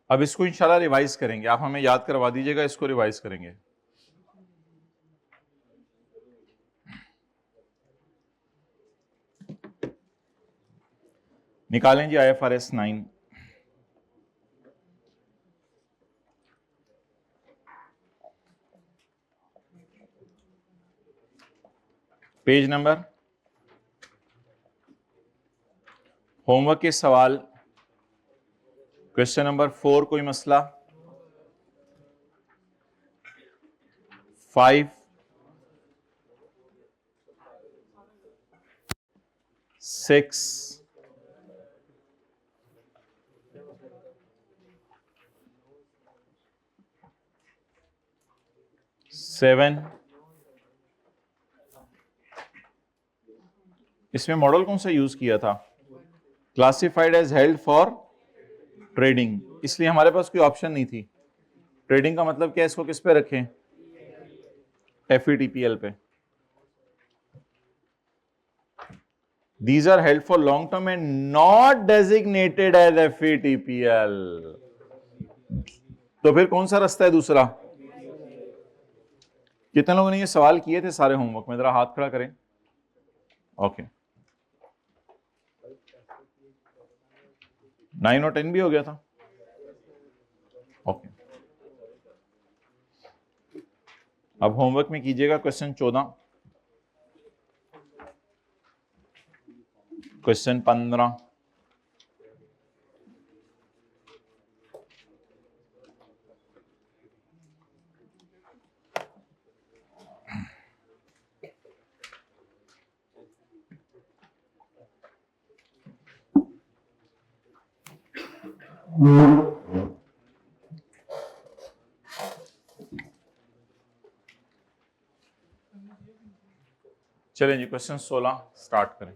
अब इसको इंशाल्लाह रिवाइज करेंगे, आप हमें याद करवा दीजिएगा, इसको रिवाइज करेंगे। निकालें जी IFRS 9। पेज नंबर, होमवर्क के सवाल, क्वेश्चन नंबर 4 कोई मसला, 5, 6, 7। इसमें मॉडल कौन सा यूज किया था? Classified as held for trading, इसलिए हमारे पास कोई ऑप्शन नहीं थी। ट्रेडिंग का मतलब क्या है, इसको किस पे रखें? FVTPL पे। These are held for long term and not designated as FVTPL। तो फिर कौन सा रास्ता है दूसरा? कितने लोगों ने ये सवाल किए थे सारे होमवर्क में? जरा हाथ खड़ा करें। ओके, 9 और 10 भी हो गया था। ओके, अब होमवर्क में कीजिएगा क्वेश्चन 14, क्वेश्चन 15, चलें जी क्वेश्चन 16 स्टार्ट करें।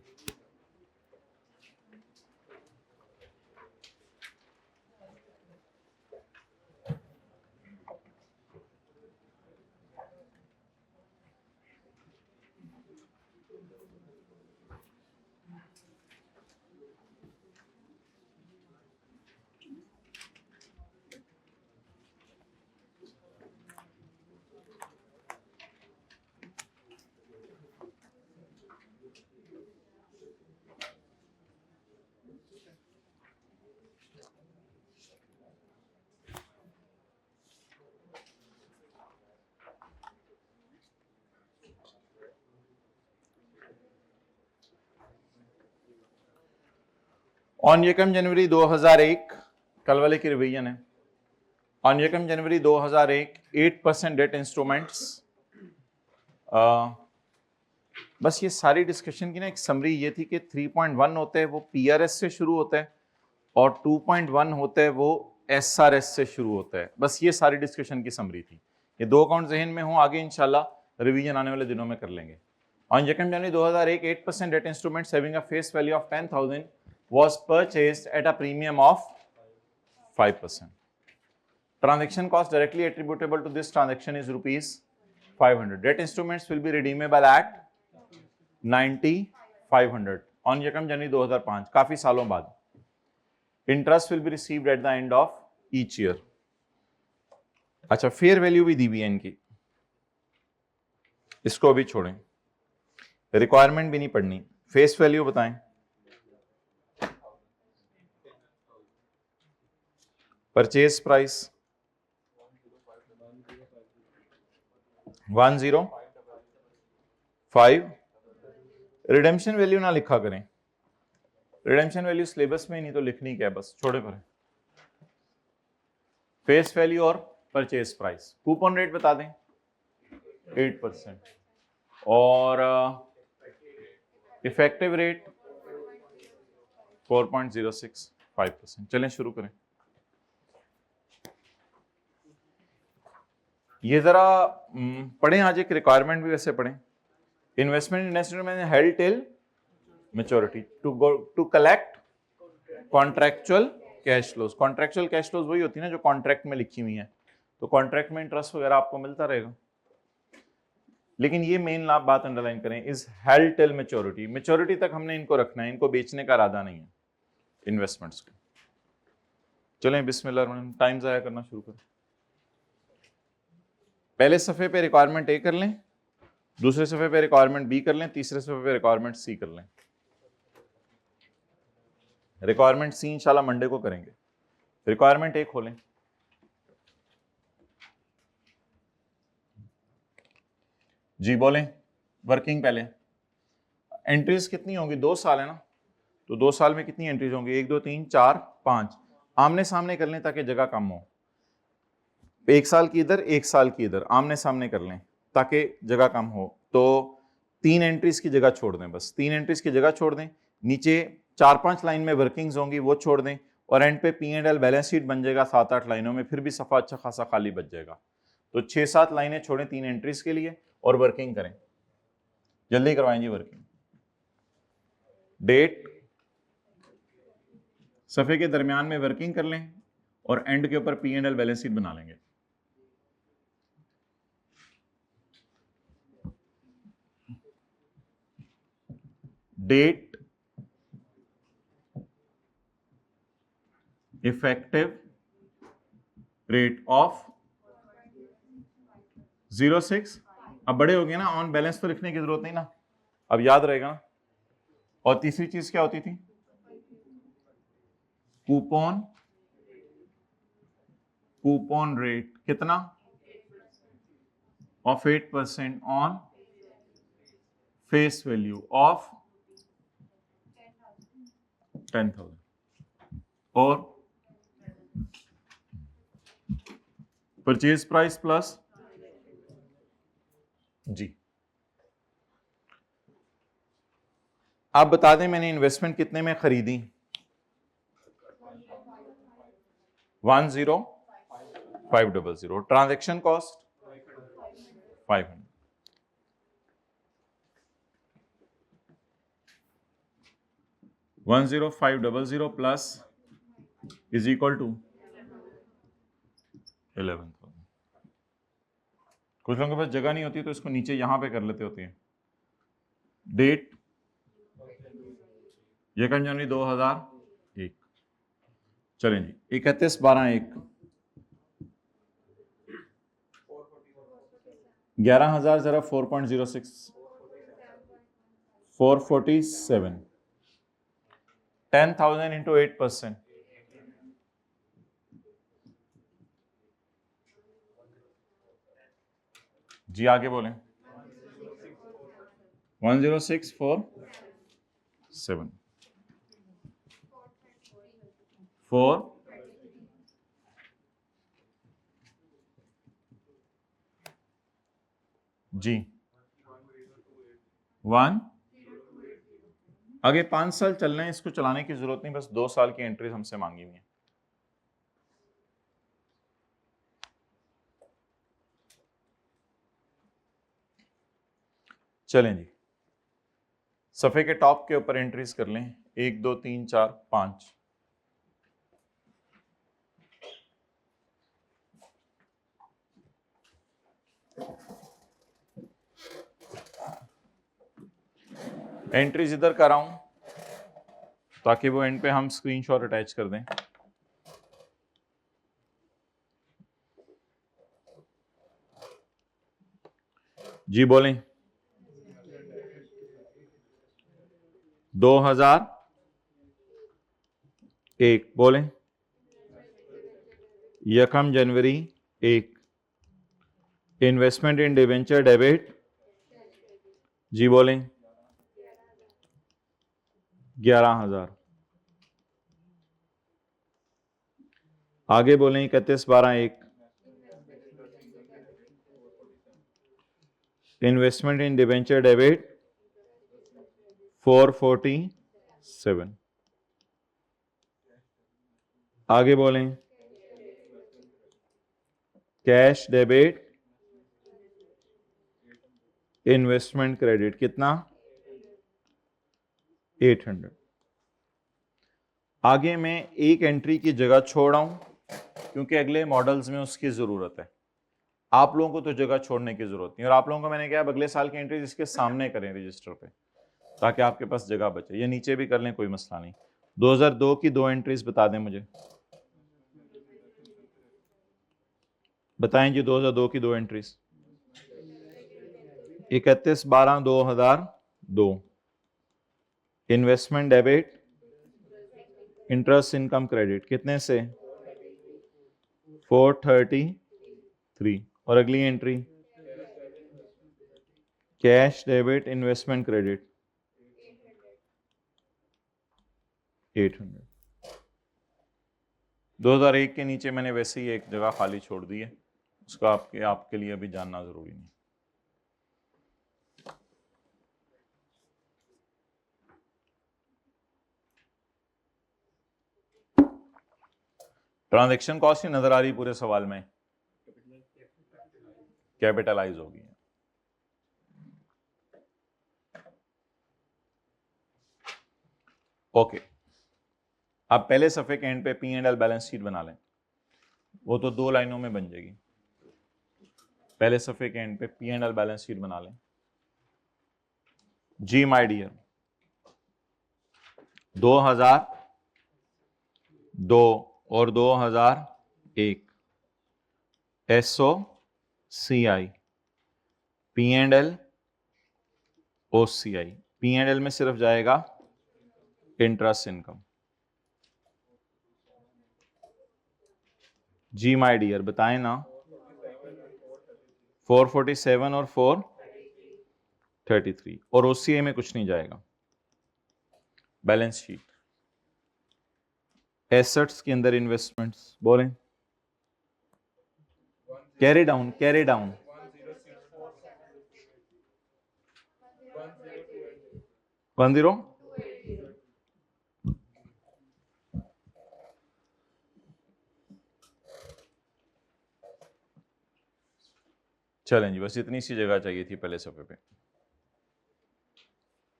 ऑन यकम जनवरी 2001, कल वाले की रिवीजन है। ऑन यकम जनवरी 2001 8% डेट इंस्ट्रूमेंट्स, बस ये सारी डिस्कशन की ना एक समरी ये थी कि 3.1 होते हैं वो PRS से शुरू होता है और 2.1 होता है वो SRS से शुरू होता है। बस ये सारी डिस्कशन की समरी थी। ये दो अकाउंट जहन में हो, आगे इंशाल्लाह रिवीजन आने वाले दिनों में कर लेंगे। ऑन यकम जनवरी 2001 8% debt instruments having a face value of 10,000 was purchased at a premium of 5%. Transaction cost directly attributable to this transaction is rupees 500. Debt instruments will be redeemable at 90,500 on यकम जनवरी 2005, काफी सालों बाद। Interest will be received at the end of each year. अच्छा, fair value भी दी हुई है इनकी, इसको भी छोड़ें, रिक्वायरमेंट भी नहीं पढ़नी। फेस वैल्यू बताएं। Purchase price 105। रिडेम्पशन वैल्यू ना लिखा करें, रिडेम्पशन वैल्यू सिलेबस में नहीं तो लिखनी क्या है, बस छोड़े पड़े। फेस वैल्यू और परचेज प्राइस। कूपन रेट बता दें 8% और इफेक्टिव रेट 4.065%। चलें शुरू करें। ये जरा पढ़ें, आज एक रिक्वायरमेंट भी वैसे पढ़ें। Investment instrument held till maturity to collect contractual cash flows. Contractual cash flows वही होती है ना जो कॉन्ट्रैक्ट में लिखी हुई है, तो कॉन्ट्रैक्ट में इंटरेस्ट वगैरह आपको मिलता रहेगा। लेकिन ये मेन बात अंडरलाइन करें, is held till maturity. Maturity तक हमने इनको रखना है, इनको बेचने का इरादा नहीं है इन्वेस्टमेंट्स को। चलें बिस्मिल्लाह, टाइम ज़ाया करना शुरू करें। पहले सफ़े पे रिक्वायरमेंट ए कर लें, दूसरे सफ़े पे रिक्वायरमेंट बी कर लें, तीसरे सफ़े पे रिक्वायरमेंट सी कर लें। रिक्वायरमेंट सी इंशाल्लाह मंडे को करेंगे। रिक्वायरमेंट ए खोलें। जी बोलें। वर्किंग पहले एंट्रीज कितनी होंगी? 2 साल है ना, तो 2 साल में कितनी एंट्रीज होंगी? 1 2 3 4 5। आमने सामने कर लें ताकि जगह कम हो। 1 साल की इधर, 1 साल की इधर, आमने सामने कर लें ताकि जगह कम हो। तो 3 एंट्रीज की जगह छोड़ दें, बस 3 एंट्रीज की जगह छोड़ दें। नीचे 4-5 लाइन में वर्किंग्स होंगी वो छोड़ दें, और एंड पे P&L बैलेंस शीट बन जाएगा 7-8 लाइनों में, फिर भी सफ़ा अच्छा खासा खाली बच जाएगा। तो 6-7 लाइनें छोड़ें 3 एंट्रीज के लिए और वर्किंग करें। जल्दी करवाएं जी वर्किंग। डेट सफ़े के दरमियान में वर्किंग कर लें और एंड के ऊपर P&L बैलेंस शीट बना लेंगे। Date, effective rate of 06। अब बड़े हो गए ना, ऑन बैलेंस तो लिखने की जरूरत नहीं ना, अब याद रहेगा ना। और तीसरी चीज क्या होती थी? कूपन, कूपन रेट कितना? Of 8% on face value of 10,000। और परचेज प्राइस प्लस जी। आप बता दें मैंने इन्वेस्टमेंट कितने में खरीदी? 10500। Transaction cost 500। 10500 plus is equal to 11,000। कुछ लोगों के पास जगह नहीं होती तो इसको नीचे यहां पे कर लेते होते हैं। डेट 1 जनवरी 2001। चलें जी, 31/12/1 11,000 जरा 4.06 447 10,000 इंटू 8%। जी आगे बोलें। 10647 4 जी 1। आगे 5 साल चल रहे हैं, इसको चलाने की जरूरत नहीं, बस 2 साल की एंट्रीज हमसे मांगी हुई है। चलें जी, सफ़े के टॉप के ऊपर एंट्रीज कर लें 1 2 3 4 5। एंट्रीज इधर कर रहा हूं ताकि वो एंड पे हम स्क्रीनशॉट अटैच कर दें। जी बोलें। 2001 बोलें। 1 जनवरी 1 इन्वेस्टमेंट इन डिवेंचर डेबिट जी बोलें 11,000। आगे बोलें 31/12/1 इन्वेस्टमेंट इन डिवेंचर डेबिट 447। आगे बोलें कैश डेबिट इन्वेस्टमेंट क्रेडिट कितना? 800। आगे मैं एक एंट्री की जगह छोड़ रहा हूं क्योंकि अगले मॉडल्स में उसकी जरूरत है। आप लोगों को तो जगह छोड़ने की जरूरत नहीं, और आप लोगों को मैंने कहा अगले साल की एंट्री इसके सामने करें रजिस्टर पे ताकि आपके पास जगह बचे, या नीचे भी कर लें कोई मसला नहीं। 2002 की 2 एंट्रीज बता दें मुझे। बताएं जी 2002 की दो entries. 31/12/2002 investment debit interest income credit कितने से 433। और अगली entry cash debit investment credit 800। 2001 के नीचे मैंने वैसे ही एक जगह खाली छोड़ दी है, उसका आपके लिए अभी जानना जरूरी नहीं। ट्रांजैक्शन कॉस्ट ही नजर आ रही पूरे सवाल में, कैपिटलाइज होगी। ओके, आप पहले सफे के एंड पे P&L बैलेंस शीट बना लें, वो तो 2 लाइनों में बन जाएगी। पहले सफे के एंड पे P&L बैलेंस शीट बना लें। जी माय डियर, 2002 और 2001 SOCI P&L OCI। P&L में सिर्फ जाएगा इंटरेस्ट इनकम। जी माय डियर बताएं ना, 447 और 433। और OCI में कुछ नहीं जाएगा। बैलेंस शीट एसेट्स के अंदर इन्वेस्टमेंट्स बोलें, कैरी डाउन 10। चलें जी, बस इतनी सी जगह चाहिए थी पहले सफे पे।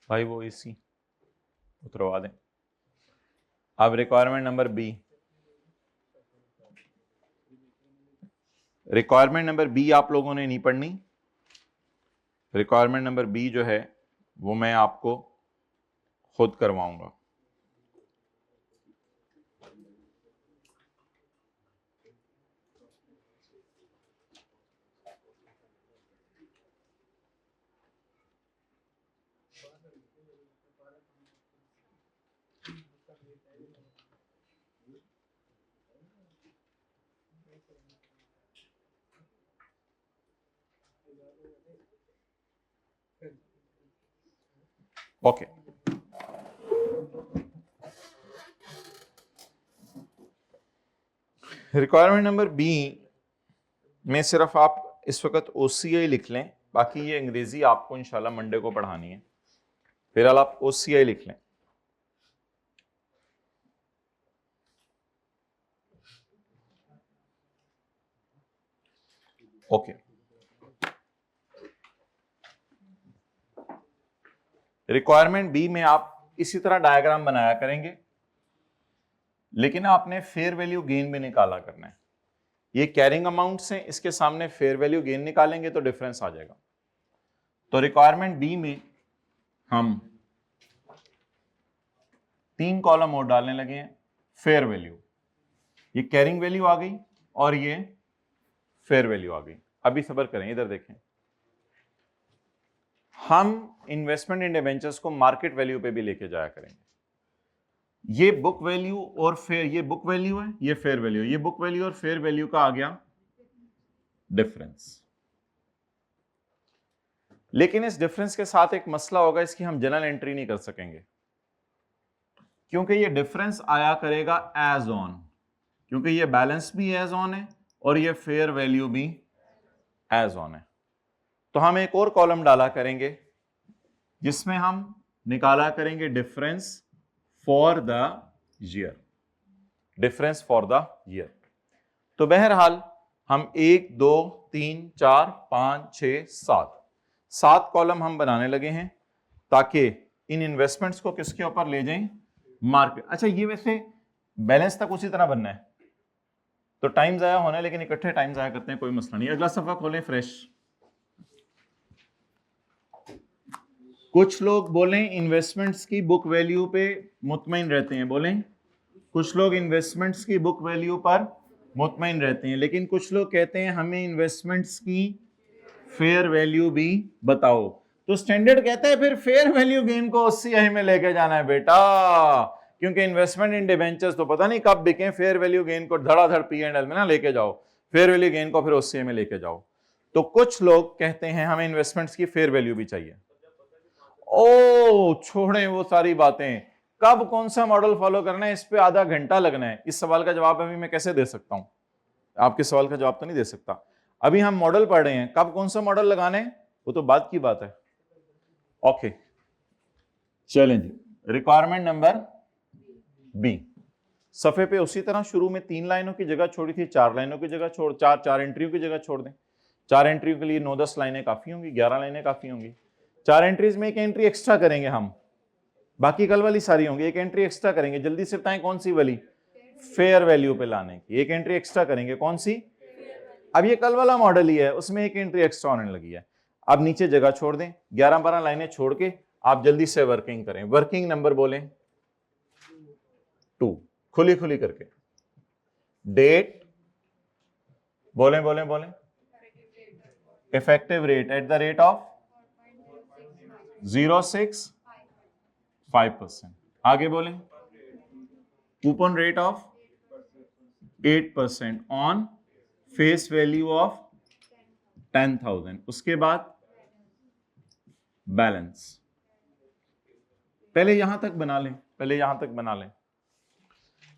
भाई वो AC उतरवा दें। अब requirement number B, requirement number B आप लोगों ने नहीं पढ़नी। रिक्वायरमेंट नंबर B जो है वो मैं आपको खुद करवाऊंगा। ओके, रिक्वायरमेंट नंबर B में सिर्फ आप इस वक्त OCI लिख लें, बाकी ये अंग्रेजी आपको इंशाल्लाह मंडे को पढ़ानी है। फिलहाल आप OCI लिख लें। ओके, रिक्वायरमेंट B में आप इसी तरह डायग्राम बनाया करेंगे, लेकिन आपने फेयर वैल्यू गेन भी निकाला करना है। ये कैरिंग अमाउंट से इसके सामने फेयर वैल्यू गेन निकालेंगे तो डिफरेंस आ जाएगा। तो रिक्वायरमेंट B में हम 3 कॉलम और डालने लगे हैं। फेयर वैल्यू, ये कैरिंग वैल्यू आ गई और ये फेयर वैल्यू आ गई। अभी सब्र करें, इधर देखें। हम इन्वेस्टमेंट इन डिबेंचर्स को मार्केट वैल्यू पे भी लेके जाया करेंगे। ये बुक वैल्यू और फेयर, ये बुक वैल्यू है, ये फेयर वैल्यू है। ये बुक वैल्यू और फेयर वैल्यू का आ गया डिफरेंस। लेकिन इस डिफरेंस के साथ एक मसला होगा, इसकी हम जनरल एंट्री नहीं कर सकेंगे, क्योंकि ये डिफरेंस आया करेगा एज ऑन, क्योंकि ये बैलेंस भी एज ऑन है और ये फेयर वैल्यू भी एज ऑन है। तो हम एक और कॉलम डाला करेंगे जिसमें हम निकाला करेंगे difference for the year, difference for the year. तो बहरहाल हम 1 2 3 4 5 6 7 कॉलम हम बनाने लगे हैं ताकि इन इन्वेस्टमेंट्स को किसके ऊपर ले जाएं, मार्केट। अच्छा, ये वैसे बैलेंस तक उसी तरह बनना है, तो टाइम जाया होना है, लेकिन इकट्ठे टाइम जाया करते हैं, कोई मसला नहीं। अगला सफा खोलें फ्रेश। कुछ लोग बोलें इन्वेस्टमेंट्स की बुक वैल्यू पे मुतमईन रहते हैं, बोलें। कुछ लोग इन्वेस्टमेंट्स की बुक वैल्यू पर मुतमईन रहते हैं। लेकिन कुछ लोग कहते हैं हमें इन्वेस्टमेंट्स की फेयर वैल्यू भी बताओ। तो स्टैंडर्ड कहता है फिर फेयर वैल्यू गेन को OCI में लेके जाना है बेटा, क्योंकि इन्वेस्टमेंट इन डिबेंचर्स तो पता नहीं कब बिके, फेयर वैल्यू गेन को धड़ाधड़ P&L में ना लेके जाओ, फेयर वैल्यू गेन को फिर OCI में लेके जाओ। तो कुछ लोग कहते हैं हमें इन्वेस्टमेंट्स की फेयर वैल्यू भी चाहिए। ओ छोड़ें वो सारी बातें, कब कौन सा मॉडल फॉलो करना है इस पे आधा घंटा लगना है। इस सवाल का जवाब अभी मैं कैसे दे सकता हूं, आपके सवाल का जवाब तो नहीं दे सकता। अभी हम मॉडल पढ़ रहे हैं, कब कौन सा मॉडल लगाने वो तो बात की बात है। ओके चलें जी, रिक्वायरमेंट नंबर बी। सफे पे उसी तरह शुरू में 3 लाइनों की जगह छोड़ी थी, 4 लाइनों की जगह छोड़, चार एंट्रियों की जगह छोड़ दें। 4 एंट्रियों के लिए 9-10 लाइनें काफी होंगी, 11 लाइनें काफी होंगी। 4 एंट्रीज में एक एंट्री एक्स्ट्रा करेंगे हम, बाकी कल वाली सारी होंगी, एक एंट्री एक्स्ट्रा करेंगे। जल्दी से बताएं कौन सी वाली, फेयर वैल्यू पे लाने की एक एंट्री एक्स्ट्रा करेंगे। कौन सी, अब ये कल वाला मॉडल ही है, उसमें एक एंट्री एक्स्ट्रा होने लगी है। अब नीचे जगह छोड़ दें, 11-12 लाइनें छोड़ के आप जल्दी से वर्किंग करें। वर्किंग नंबर बोलें 2, खुली खुली करके। डेट बोलें बोलें बोलें, effective rate at the rate of 0.65%। आगे बोलें, coupon rate of 8% on face value of 10,000। उसके बाद बैलेंस, पहले यहां तक बना लें, पहले यहां तक बना लें।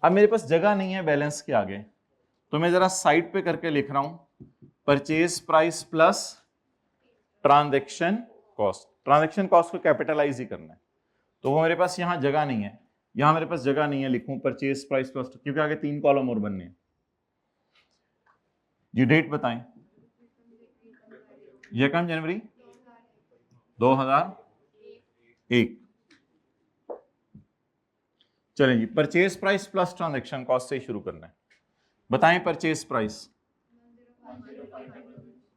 अब मेरे पास जगह नहीं है बैलेंस के आगे, तो मैं जरा साइड पे करके लिख रहा हूं, purchase price plus transaction cost. Transaction cost को कैपिटलाइज ही करना है, तो वो मेरे पास यहां जगह नहीं है, यहां मेरे पास जगह नहीं है, लिखूं परचेज प्राइस प्लस, क्योंकि आगे 3 कॉलम और बनने हैं। ये डेट बताएं, यकम जनवरी 2001। चलें जी, purchase price plus transaction cost से ही शुरू करना है। बताएं purchase price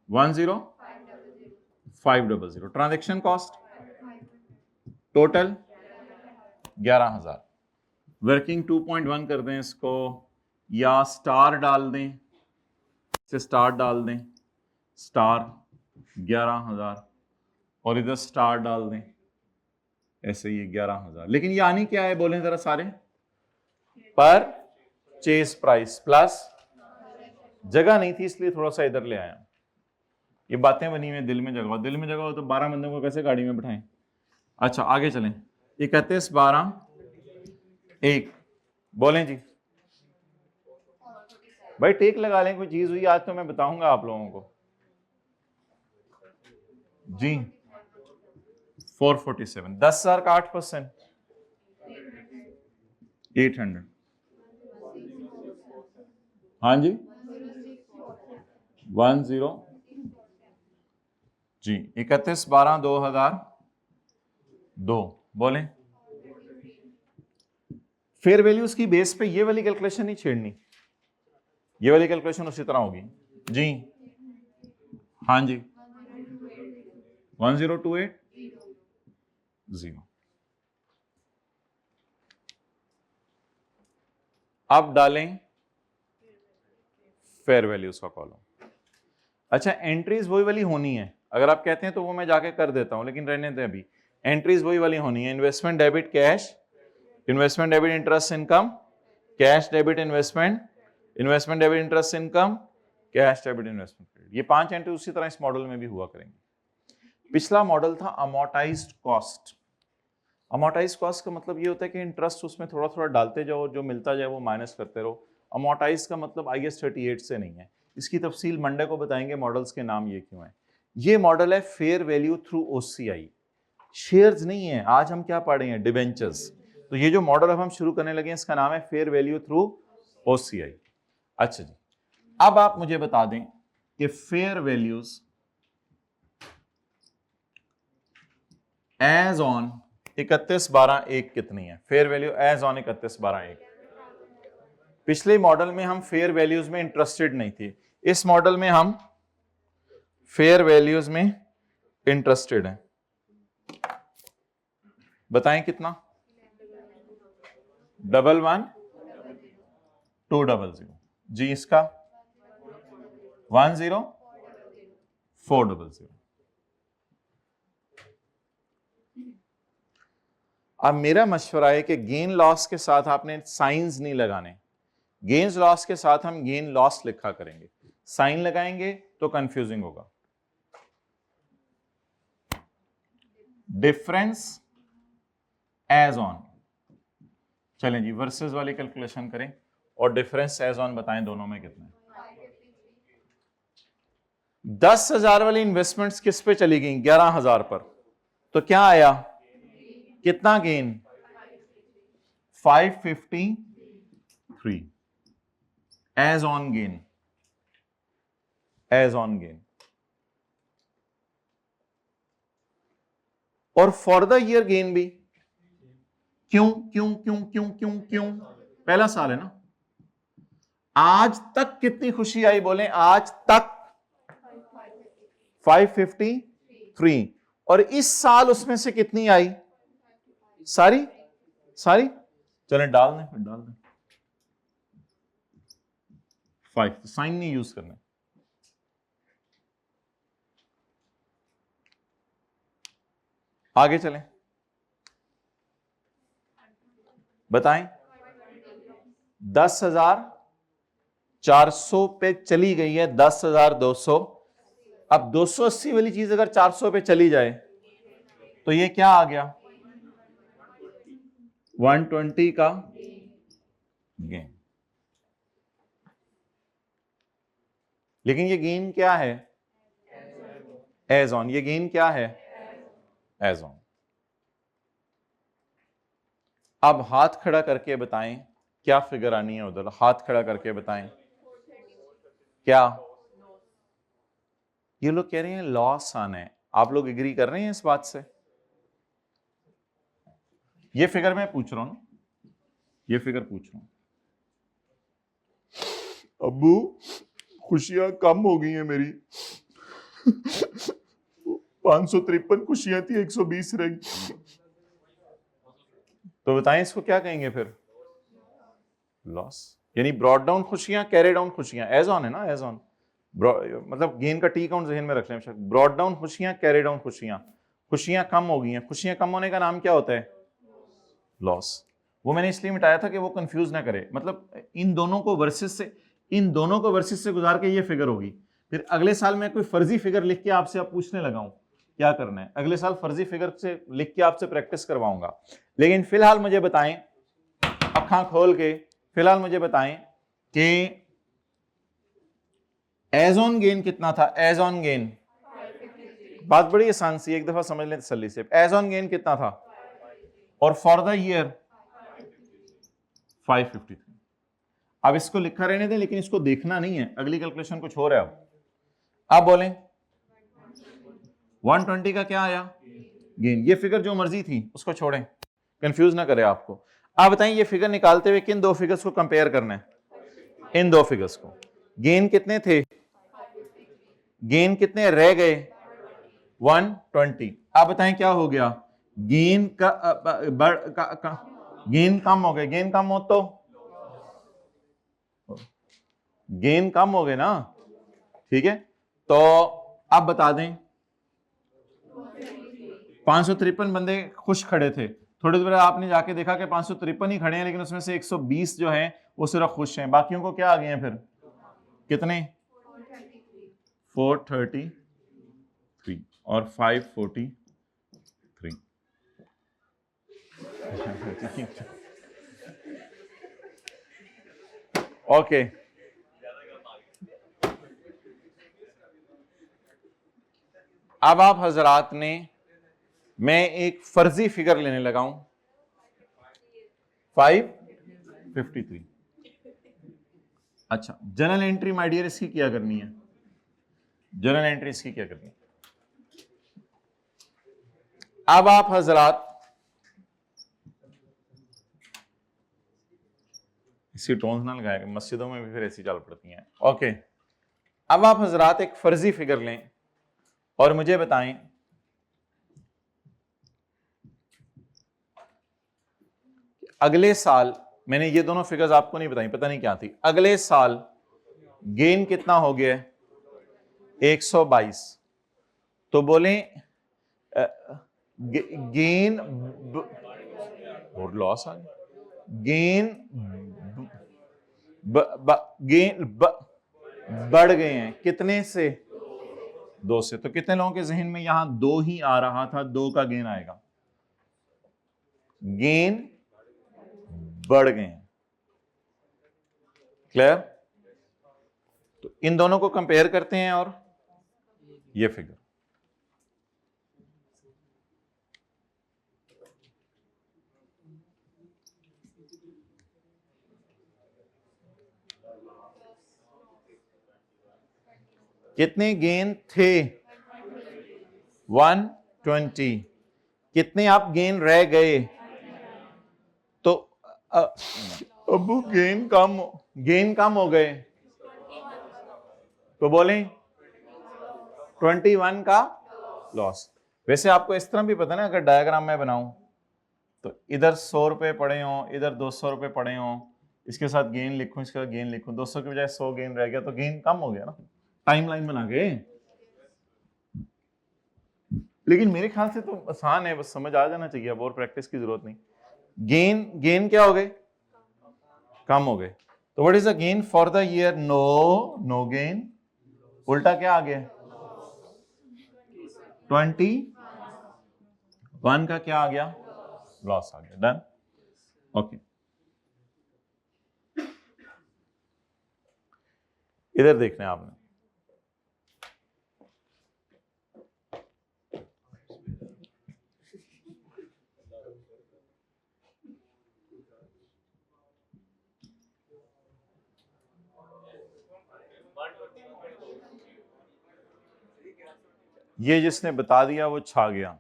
10500, transaction cost total 11,000। Working 2.1 कर दें इसको, या स्टार डाल दें, से स्टार डाल दें, स्टार 11,000 और इधर स्टार डाल दें, ऐसे ये 11,000। लेकिन ये आनी क्या है बोलें जरा सारे, परचेज प्राइस प्लस, जगह नहीं थी इसलिए थोड़ा सा इधर ले आया। ये बातें बनी हुई दिल में जगह, दिल में जगह हो तो 12 बंदों को कैसे गाड़ी में बिठाएं। अच्छा आगे चलें, 31/12/1 बोलें जी। भाई टेक लगा लें, कोई चीज हुई आज तो मैं बताऊंगा आप लोगों को जी। 447, 10,000 का 8%, 800। हाँ जी 10 जी, 31/12/2002 बोलें। फेयर वैल्यूज की बेस पे ये वाली कैलकुलेशन नहीं छेड़नी, ये वाली कैलकुलेशन उसी तरह होगी जी। हाँ जी 1028 अब डालें फेयर वैल्यूज का कॉलम। अच्छा एंट्रीज वही वाली होनी है, अगर आप कहते हैं तो वो मैं जाके कर देता हूं, लेकिन रहने दें अभी। एंट्रीज वही वाली होनी है, investment debit cash, investment debit interest income, cash debit investment, investment debit interest income, cash debit investment credit. ये 5 एंट्री उसी तरह इस मॉडल में भी हुआ करेंगे। पिछला मॉडल था अमोर्टाइज्ड कॉस्ट। अमोर्टाइज्ड कॉस्ट का मतलब ये होता है कि इंटरेस्ट उसमें थोड़ा थोड़ा डालते जाओ, जो मिलता जाए वो माइनस करते रहो। अमोर्टाइज का मतलब IAS 38 से नहीं है, इसकी तफसील मंडे को बताएंगे मॉडल्स के नाम ये क्यों है। ये मॉडल है fair value through OCI, shares नहीं है। आज हम क्या पढ़ रहे हैं, डिबेंचर्स। तो ये जो मॉडल अब हम शुरू करने लगे हैं इसका नाम है फेयर वैल्यू थ्रू OCI। अच्छा जी, अब आप मुझे बता दें कि फेयर वैल्यूज एज ऑन 31/12/1 कितनी है। Fair value as on 31/12/1। पिछले मॉडल में हम फेयर वैल्यूज में इंटरेस्टेड नहीं थे, इस मॉडल में हम फेयर वैल्यूज में इंटरेस्टेड हैं। बताएं कितना, 111200। जी इसका 10400। अब मेरा मशवरा है कि गेन लॉस के साथ आपने साइंस नहीं लगाने, गेन्स लॉस के साथ हम गेन लॉस लिखा करेंगे, साइन लगाएंगे तो कंफ्यूजिंग होगा। डिफरेंस एज ऑन, चलें जी वर्सेस वाली कैलकुलेशन करें और डिफरेंस एज ऑन बताएं दोनों में कितना है। 10,000 वाली इन्वेस्टमेंट्स किस पे चली गई? 11,000 पर, तो क्या आया? कितना gain? 553 as on gain, as on gain. और फॉर द ईयर गेन भी क्यों क्यों क्यों क्यों क्यों क्यों? पहला साल है ना। आज तक कितनी खुशी आई बोलें? आज तक 553, और इस साल उसमें से कितनी आई? सारी सारी। चलें डाल दें, फिर डाल दें 5, साइन नहीं यूज करना। आगे चलें, बताएं। 10,400 पे चली गई है, 10,200। अब 280 वाली चीज अगर 400 पे चली जाए तो ये क्या आ गया? 120 का गेन। लेकिन ये गेन क्या है? As on. ये गेन क्या है? As on. अब हाथ खड़ा करके बताएं क्या फिगर आनी है उधर, हाथ खड़ा करके बताएं क्या। ये लोग कह रहे हैं लॉस आना है, आप लोग एग्री कर रहे हैं इस बात से? ये फिगर मैं पूछ रहा हूं ना, ये फिगर पूछ रहा हूं। अब्बू खुशियां कम हो गई हैं मेरी 553 खुशियां थी, 120 रह गई। तो बताएं इसको क्या कहेंगे फिर? लॉस। यानी ब्रॉड डाउन खुशियां, कैरी डाउन खुशियां, एज ऑन है ना, एज ऑन। मतलब गेन का टी काउंट जहन में रख लें। ब्रॉड डाउन खुशियां, कैरी डाउन खुशियां, खुशियां कम हो गई हैं। खुशियां कम होने का नाम क्या होता है? लॉस। वो मैंने इसलिए मिटाया था कि वो कंफ्यूज ना करे। मतलब इन दोनों को वर्सेस से, इन दोनों को वर्सेस से गुजार के ये फिगर होगी। फिर अगले साल मैं कोई फर्जी फिगर लिख के आपसे अब पूछने लगा हूं क्या करना है। अगले साल फर्जी फिगर से लिख के आपसे प्रैक्टिस करवाऊंगा। लेकिन फिलहाल मुझे बताएं, अखां खोल के फिलहाल मुझे बताएं कि एज ऑन गेन कितना था? एज ऑन गेन, बात बड़ी आसान सी, एक दफा समझ लें तसल्ली से। एज ऑन गेन कितना था? और फॉर द ईयर 553। अब इसको लिखा रहने दें, लेकिन इसको देखना नहीं है, अगली कैलकुलेशन कुछ हो रहा है। अब बोलें 120 का क्या आया? गेन। ये फिगर जो मर्जी थी उसको छोड़ें, कंफ्यूज ना करें आपको। आप बताएं ये फिगर निकालते हुए किन दो फिगर्स को कंपेयर करना है? इन दो फिगर्स को। गेन कितने थे? गेन कितने रह गए? 120। आप बताएं क्या हो गया? गेन गेन कम हो गए। गेन कम हो तो गेन कम हो गए ना, ठीक है। तो अब बता दें 553 बंदे खुश खड़े थे। थोड़ी देर आपने जाके देखा कि 553 ही खड़े हैं, लेकिन उसमें से 120 जो हैं वो सिर्फ खुश हैं। बाकियों को क्या आ गए हैं फिर? कितने? 433 और 543। ओके, अब आप हजरात ने, मैं एक फर्जी फिगर लेने लगा हूं 553। अच्छा, जनरल एंट्री माय डियर इसकी क्या करनी है? जनरल एंट्री इसकी क्या करनी है? अब आप हजरात इसी टोन्स ना लगाएगा, मस्जिदों में भी फिर ऐसी चल पड़ती हैं। ओके, अब आप हजरात एक फर्जी फिगर लें और मुझे बताएं अगले साल, मैंने ये दोनों फिगर्स आपको नहीं बताई, पता नहीं क्या थी। अगले साल गेन कितना हो गया है 122, तो बोले गेन और लॉस आ गया, गेन गेन बढ़ गए हैं कितने से 2 से। तो कितने लोगों के जहन में यहां 2 ही आ रहा था, 2 का गेन आएगा, गेन बढ़ गए हैं। क्लियर? तो इन दोनों को कंपेयर करते हैं और ये फिगर कितने गेन थे 120, कितने आप गेन रह गए, तो अबू गेन कम हो गए, तो बोले 21 का लॉस। वैसे आपको इस तरह भी पता ना, अगर डायग्राम में बनाऊं तो इधर 100 रुपए पड़े हों, इधर 200 रुपए पड़े हों, इसके साथ गेन लिखूं, इसके साथ गेन लिखूं, 200 के बजाय 100 गेन रह गया, तो गेन कम हो गया ना, टाइमलाइन बना के। लेकिन मेरे ख्याल से तो आसान है, बस समझ आ जाना चाहिए, अब और प्रैक्टिस की जरूरत नहीं। गेन क्या हो गए, कम हो गए। तो what is the gain for the year, no gain, उल्टा क्या आ गया 21 का क्या आ गया, लॉस आ गया। Done, okay. इधर देखना है आपने, ये जिसने बता दिया वो छा गया।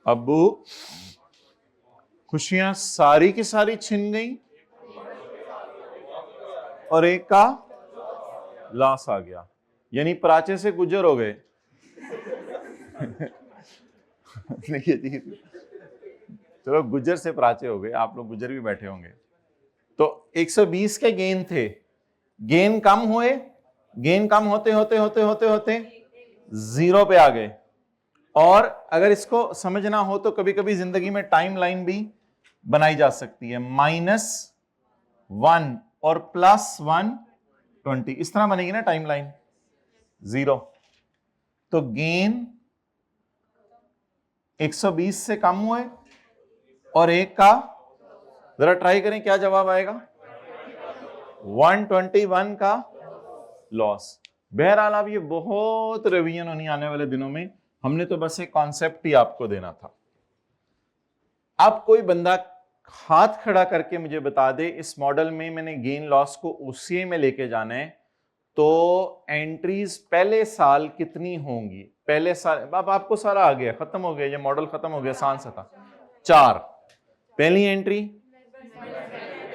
अब्बू खुशियां सारी की सारी छिन गई और एक का लॉस आ गया, यानी प्राचे से गुजर हो गए। चलो गुजर से प्राचे हो गए, आप लोग गुजर भी बैठे होंगे। तो 120 के गेन थे, गेन कम हुए, गेन कम होते होते होते होते होते 0 पे आ गए। और अगर इसको समझना हो तो कभी कभी जिंदगी में टाइम लाइन भी बनाई जा सकती है, -1 और +120, इस तरह बनेगी ना टाइम लाइन 0। तो गेन 120 से कम हुए और एक का, जरा ट्राई करें क्या जवाब आएगा, 121 का लॉस। बहरहाल अब ये बहुत रिवीजन होनी आने वाले दिनों में, हमने तो बस एक कॉन्सेप्ट ही आपको देना था। अब कोई बंदा हाथ खड़ा करके मुझे बता दे, इस मॉडल में मैंने गेन लॉस को ओसीए में लेके जाना है, तो एंट्रीज पहले साल कितनी होंगी। पहले साल, अब आपको सारा आ गया, खत्म हो गया, ये मॉडल खत्म हो गया, आसान सा था। 4, पहली एंट्री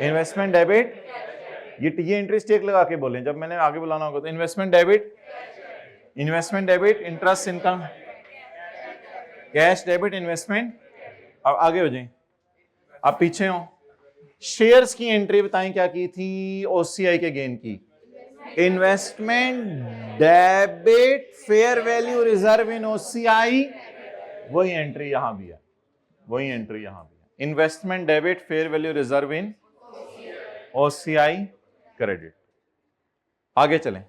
इन्वेस्टमेंट डेबिट, ये एंट्री टेक लगा के बोलें, जब मैंने आगे बुलाना होगा तो investment debit, interest income, cash debit, investment. अब आगे हो जाए, अब पीछे हो, शेयर्स की एंट्री बताएं क्या की थी ओसीआई के गेन की, investment debit fair value reserve in OCI, वही एंट्री यहां भी है, वही एंट्री यहां भी है, investment debit fair value reserve in OCI credit. आगे चलें,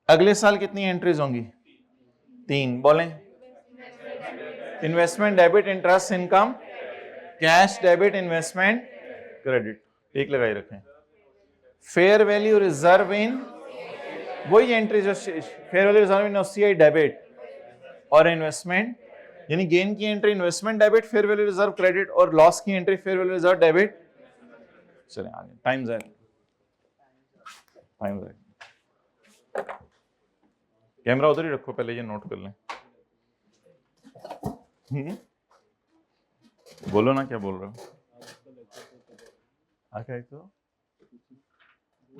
अगले साल कितनी एंट्रीज होंगी, 3, बोलें, investment debit interest income, cash debit investment credit, एक लगाई रखें। फेयर वैल्यू रिजर्व इन, वही एंट्री जो fair value reserve in OCI debit और इन्वेस्टमेंट, यानी गेन की entry investment debit fair value reserve credit और लॉस की entry fair value reserve debit. चलें आगे, टाइम जाए, कैमरा उधर ही रखो, पहले ये नोट कर लें। बोलो ना क्या बोल रहे हो। आगे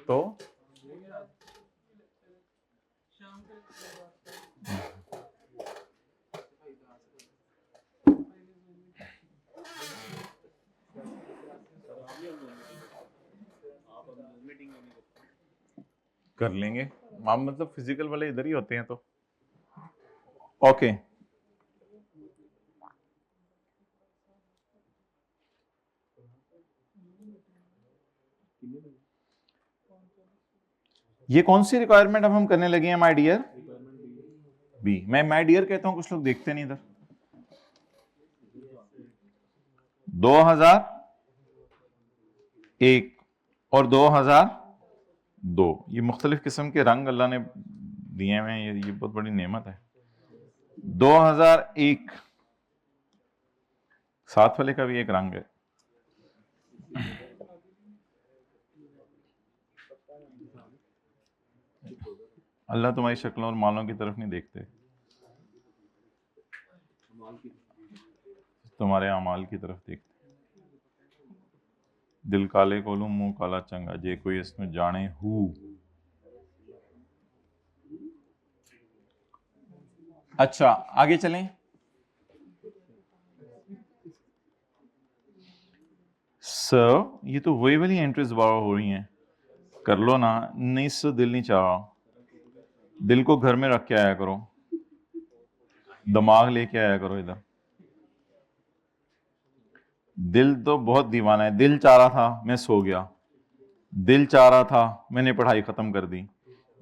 तो कर लेंगे हम, मतलब फिजिकल वाले इधर ही होते हैं तो ओके। ये कौन सी रिक्वायरमेंट अब हम करने लगे हैं माय डियर? बी। मैं माय डियर कहता हूं, कुछ लोग देखते नहीं इधर। 2001 और 2002, ये मुख्तलिफ किस्म के रंग अल्लाह ने दिए हुए हैं, ये बहुत बड़ी नेमत है। 2001 साथ वाले का भी एक रंग है। अल्लाह तुम्हारी शक्लों और मालों की तरफ नहीं देखते, तुम्हारे अमाल की तरफ देखते। दिल काले कोलू मुंह काला चंगा, जे कोई इसमें जाने हु। अच्छा आगे चलें। सर ये तो वही वाली एंट्रीज बार हो रही हैं, कर लो ना। नहीं सर दिल नहीं चाह रहा, दिल को घर में रख के आया करो, दिमाग लेके आया करो इधर। दिल तो बहुत दीवाना है, दिल चाह रहा था मैं सो गया, दिल चाह रहा था मैंने पढ़ाई खत्म कर दी,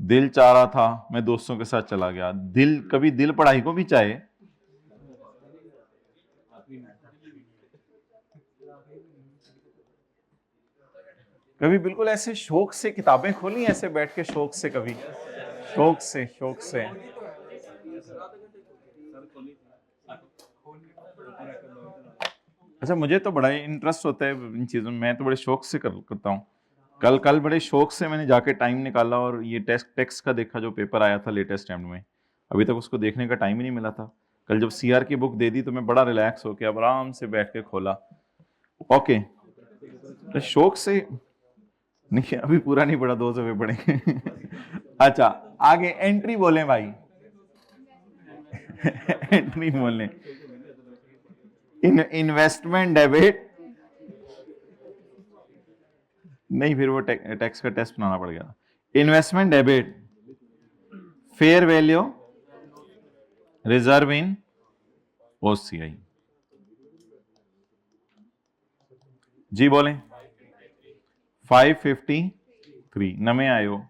दिल चाह रहा था मैं दोस्तों के साथ चला गया। दिल कभी दिल पढ़ाई को भी चाहे? कभी बिल्कुल ऐसे शौक से किताबें खोली ऐसे बैठ के, शौक से, कभी शौक से, शौक से। अच्छा मुझे तो बड़ा इंटरेस्ट होता है इन चीज़ों में, मैं तो बड़े शौक से करता हूँ। कल बड़े शौक से मैंने जाके टाइम निकाला और ये टेक्स्ट का देखा जो पेपर आया था लेटेस्ट टाइम में। अभी तक उसको देखने का टाइम ही नहीं मिला था। कल जब सीआर की बुक दे दी तो मैं बड़ा रिलैक्स होकर अब आराम से बैठ के खोला। ओके तो शौक से नहीं, अभी पूरा नहीं पढ़ा, 2 सफ़े पढ़े। अच्छा आगे एंट्री बोले भाई। एंट्री बोले, इन्वेस्टमेंट डेबिट नहीं, फिर वो टैक्स का टेस्ट बनाना पड़ गया। Investment debit, fair value reserve in OCI. जी बोलें। 553 नमे आए हो।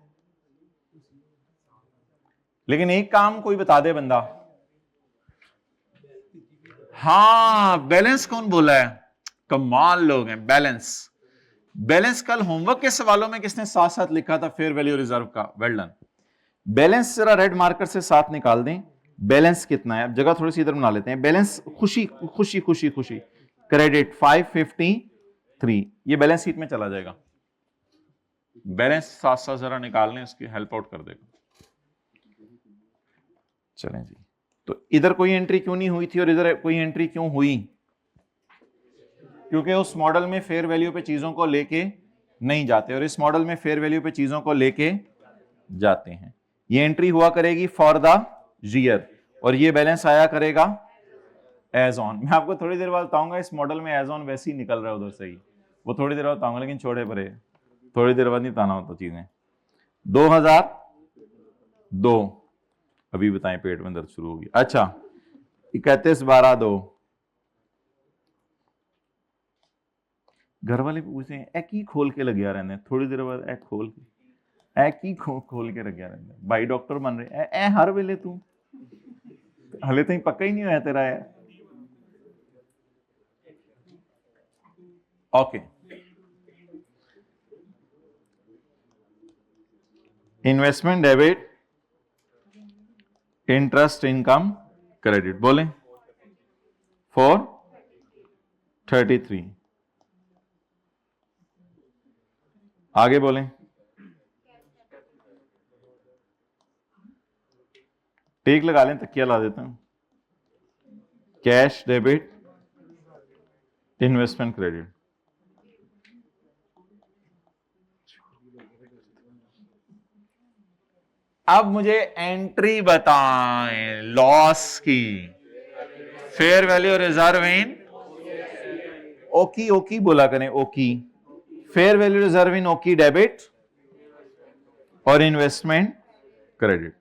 लेकिन एक काम कोई बता दे बंदा। हाँ बैलेंस कौन बोला है? कमाल लोग हैं। बैलेंस, बैलेंस कल होमवर्क के सवालों में किसने साथ साथ लिखा था फेयर वैल्यू रिजर्व का? Well done. बैलेंस जरा रेड मार्कर से साथ निकाल दें। बैलेंस कितना है? अब जगह थोड़ी सी इधर बना लेते हैं। बैलेंस खुशी खुशी खुशी खुशी, क्रेडिट 553, ये बैलेंस शीट में चला जाएगा। बैलेंस साथ साथ जरा निकालने, उसकी हेल्प आउट कर देगा। चलें जी, तो इधर कोई एंट्री क्यों नहीं हुई थी और इधर कोई एंट्री क्यों हुई? क्योंकि उस मॉडल में फेयर वैल्यू पे चीजों को लेके नहीं जाते और इस मॉडल में फेयर वैल्यू पे चीजों को लेके जाते हैं। ये एंट्री हुआ करेगी फॉर द ईयर और ये बैलेंस आया करेगा एज ऑन। मैं आपको थोड़ी देर बाद बताऊंगा इस मॉडल में एज ऑन वैसे ही निकल रहा है उधर से ही, वो थोड़ी देर बाद बताऊंगा, लेकिन छोड़े परे, थोड़ी देर बाद नहीं बताना होता चीजें। 2002 अभी बताएं, पेट में दर्द शुरू होगी। अच्छा 31/12/2, घर वाले पूछते हैं एक ही खोल के लग गया रहने, थोड़ी देर बाद एक खोल के लग गया रहने। भाई डॉक्टर बन रहे ए हर वेले तू, हले तो पक्का ही नहीं होया तेरा है। Okay investment debit, interest income credit, बोले 433। आगे बोलें। टेक लगा लें, तकिया ला देता हूं। Cash debit, investment credit. अब मुझे एंट्री बताएं लॉस की। Fair value reserve in okay, okay बोला करें, okay. Fair value reserve in okay debit, और इन्वेस्टमेंट क्रेडिट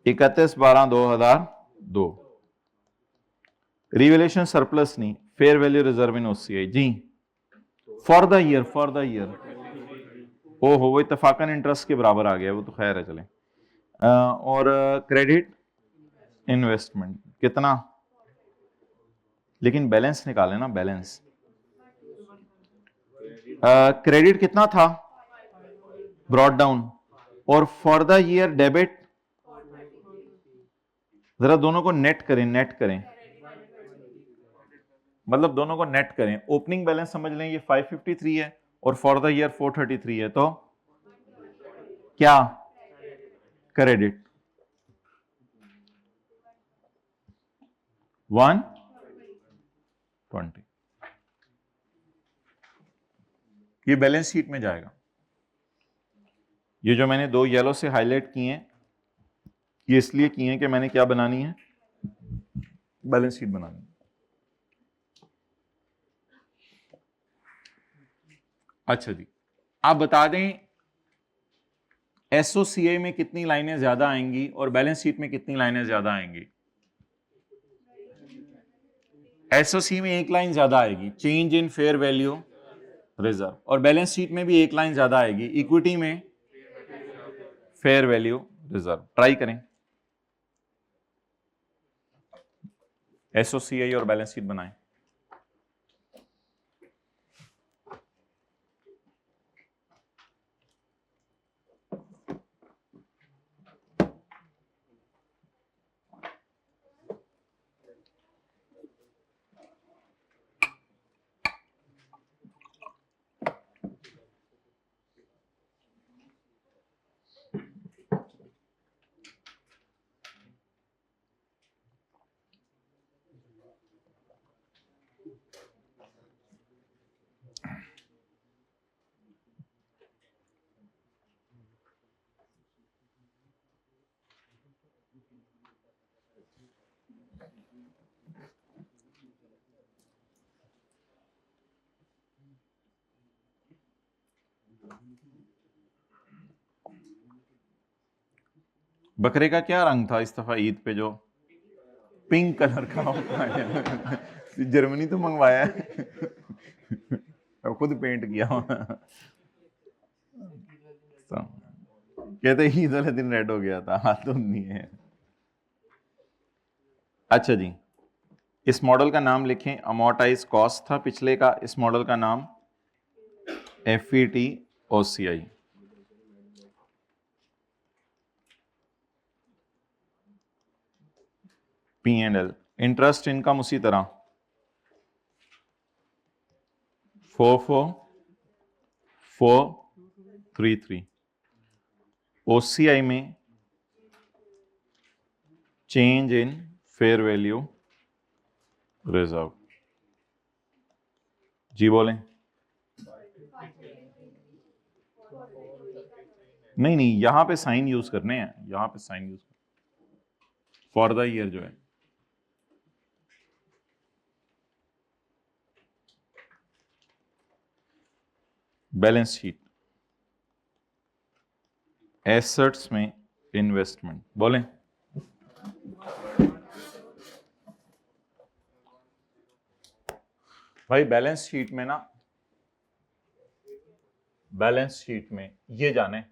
31/12/2002। रिवेलेशन सरप्लस नहीं, fair value reserve in OCI जी फॉर द ईयर ओहो वो इत्तफाकन इंटरेस्ट के बराबर आ गया, वो तो खैर है चले। और क्रेडिट इन्वेस्टमेंट कितना, लेकिन बैलेंस निकाले ना, बैलेंस क्रेडिट कितना था ब्रॉड डाउन, और फॉर द ईयर डेबिट, जरा दोनों को नेट करें मतलब दोनों को नेट करें। ओपनिंग बैलेंस समझ लें ये 553 है और फॉर द ईयर 433 है, तो क्या क्रेडिट 120, ये बैलेंस शीट में जाएगा। ये जो मैंने दो येलो से हाईलाइट किए हैं ये इसलिए किए हैं कि मैंने क्या बनानी है, बैलेंस शीट बनानी है। अच्छा जी, आप बता दें एसओसीआई में कितनी लाइनें ज्यादा आएंगी और बैलेंस शीट में कितनी लाइनें ज्यादा आएंगी। एसओसी में एक लाइन ज्यादा आएगी, change in fair value reserve, और बैलेंस शीट में भी एक लाइन ज्यादा आएगी, इक्विटी में फेयर वैल्यू रिजर्व। ट्राई करें एसओसीआई और बैलेंस शीट बनाएं। बकरे का क्या रंग था इस दफा ईद पे, जो पिंक कलर का होता है जर्मनी तो मंगवाया है और खुद पेंट किया कहते ईद वाले दिन रेड हो गया था, हाथ तो नहीं है। अच्छा जी, इस मॉडल का नाम लिखें, अमोर्टाइज कॉस्ट था पिछले का, इस मॉडल का नाम FET OCI. P&L interest income उसी तरह 44433। ओसीआई में change in fair value reserve. जी बोलें। नहीं यहां पे साइन यूज करने हैं, यहां पे sign use for the year जो है। बैलेंस शीट एसेट्स में इन्वेस्टमेंट बोलें। भाई बैलेंस शीट में ना, बैलेंस शीट में ये जाने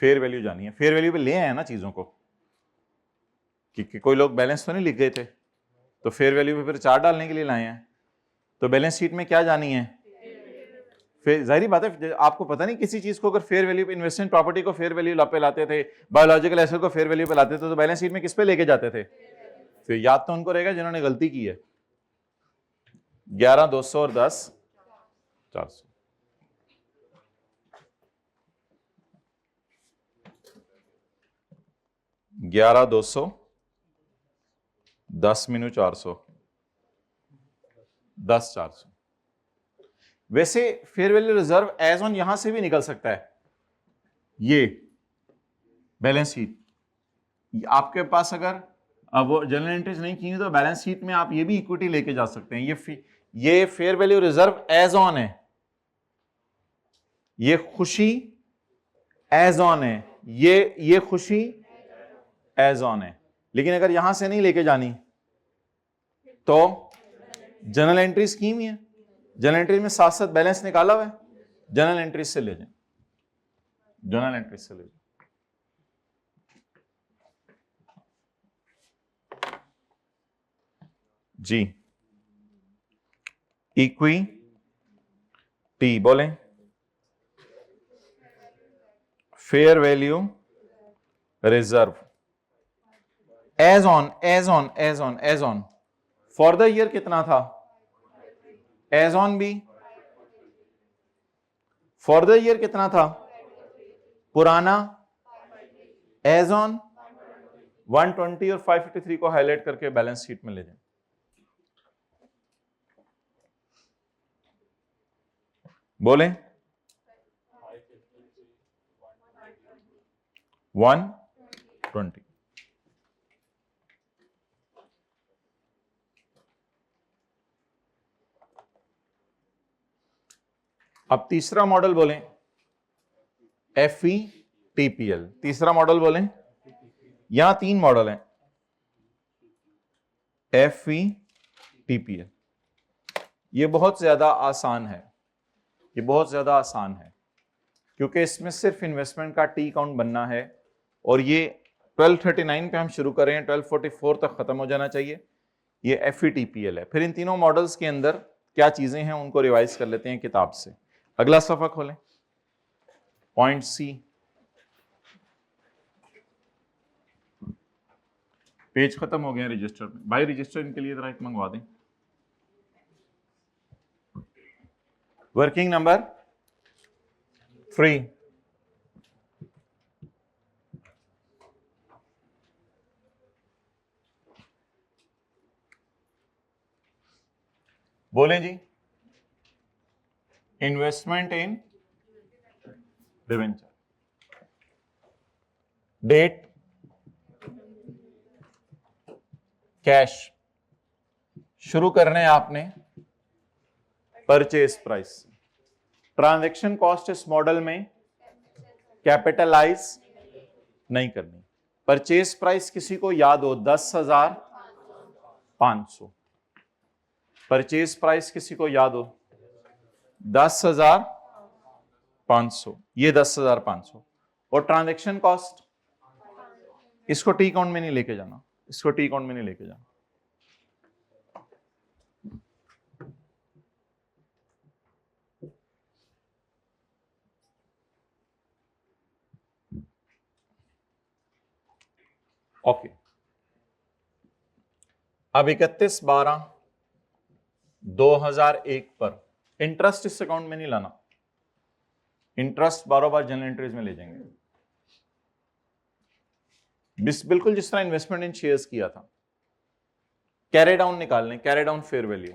फेयर वैल्यू जानी है। फेयर वैल्यू पे ले आए हैं ना चीजों को, कि कोई लोग बैलेंस तो नहीं लिख गए थे तो फेयर वैल्यू पे फिर चार्ट डालने के लिए लाए हैं। तो बैलेंस शीट में क्या जानी है, फिर जाहिर बात है आपको पता नहीं किसी चीज को अगर फेयर वैल्यू पे, इन्वेस्टमेंट प्रॉपर्टी को फेयर वैल्यू पे लाते थे, बायोलॉजिकल एसेट को फेयर वैल्यू पे लाते थे, तो बैलेंस शीट में किस पे लेके जाते थे। फिर याद तो उनको रहेगा जिन्होंने गलती की है। 11,200 और 10,400। ग्यारह 200 10 मीनू 400 10,400। वैसे fair value reserve as on यहां से भी निकल सकता है। ये बैलेंस शीट आपके पास अगर अब वो जनरल एंट्रीज नहीं की तो बैलेंस शीट में आप ये भी इक्विटी लेके जा सकते हैं। ये fair value reserve as on है, ये खुशी एज ऑन है, ये खुशी एज ऑन है, लेकिन अगर यहां से नहीं लेके जानी तो जनरल एंट्री स्कीम ही है, जनरल एंट्री में साथ साथ बैलेंस निकाला हुआ है, जनरल एंट्री से ले जाए, जनरल एंट्री से ले जाए। जी इक्विटी बोले, fair value reserve as on as on as on as on for the year कितना था, एज ऑन भी फॉर द ईयर कितना था, पुराना एज ऑन 120 और 553 को हाईलाइट करके बैलेंस शीट में ले जाए। बोले 120। अब तीसरा मॉडल बोले FVTPL, तीसरा मॉडल बोले, यहां 3 मॉडल हैं, FVTPL। ये बहुत ज्यादा आसान है, ये बहुत ज्यादा आसान है क्योंकि इसमें सिर्फ इन्वेस्टमेंट का टी काउंट बनना है और ये 1239 पे हम शुरू करें, 1244 तक खत्म हो जाना चाहिए। ये FVTPL है। फिर इन तीनों मॉडल्स के अंदर क्या चीजें हैं उनको रिवाइज कर लेते हैं किताब से। अगला सफा खोलें, पॉइंट सी, पेज खत्म हो गया रजिस्टर में। भाई रजिस्टर इनके लिए जरा एक मंगवा दें। वर्किंग नंबर 3, बोलें जी, investment in debenture, debt cash, शुरू करना है आपने परचेज प्राइस, ट्रांजैक्शन कॉस्ट इस मॉडल में कैपिटलाइज नहीं करनी, परचेज प्राइस किसी को याद हो 10,500, परचेज प्राइस किसी को याद हो 10,500, ये 10,500, और ट्रांजैक्शन कॉस्ट इसको टी काउंट में नहीं लेके जाना, इसको टी काउंट में नहीं लेके जाना। ओके, अब 31/12/2001 पर इंटरेस्ट इस अकाउंट में नहीं लाना, इंटरेस्ट बार जनरल एंट्रीज में ले जाएंगे, बिल्कुल जिस तरह इन्वेस्टमेंट इन शेयर्स किया था। कैरी डाउन निकालने, कैरी डाउन फेयर वैल्यू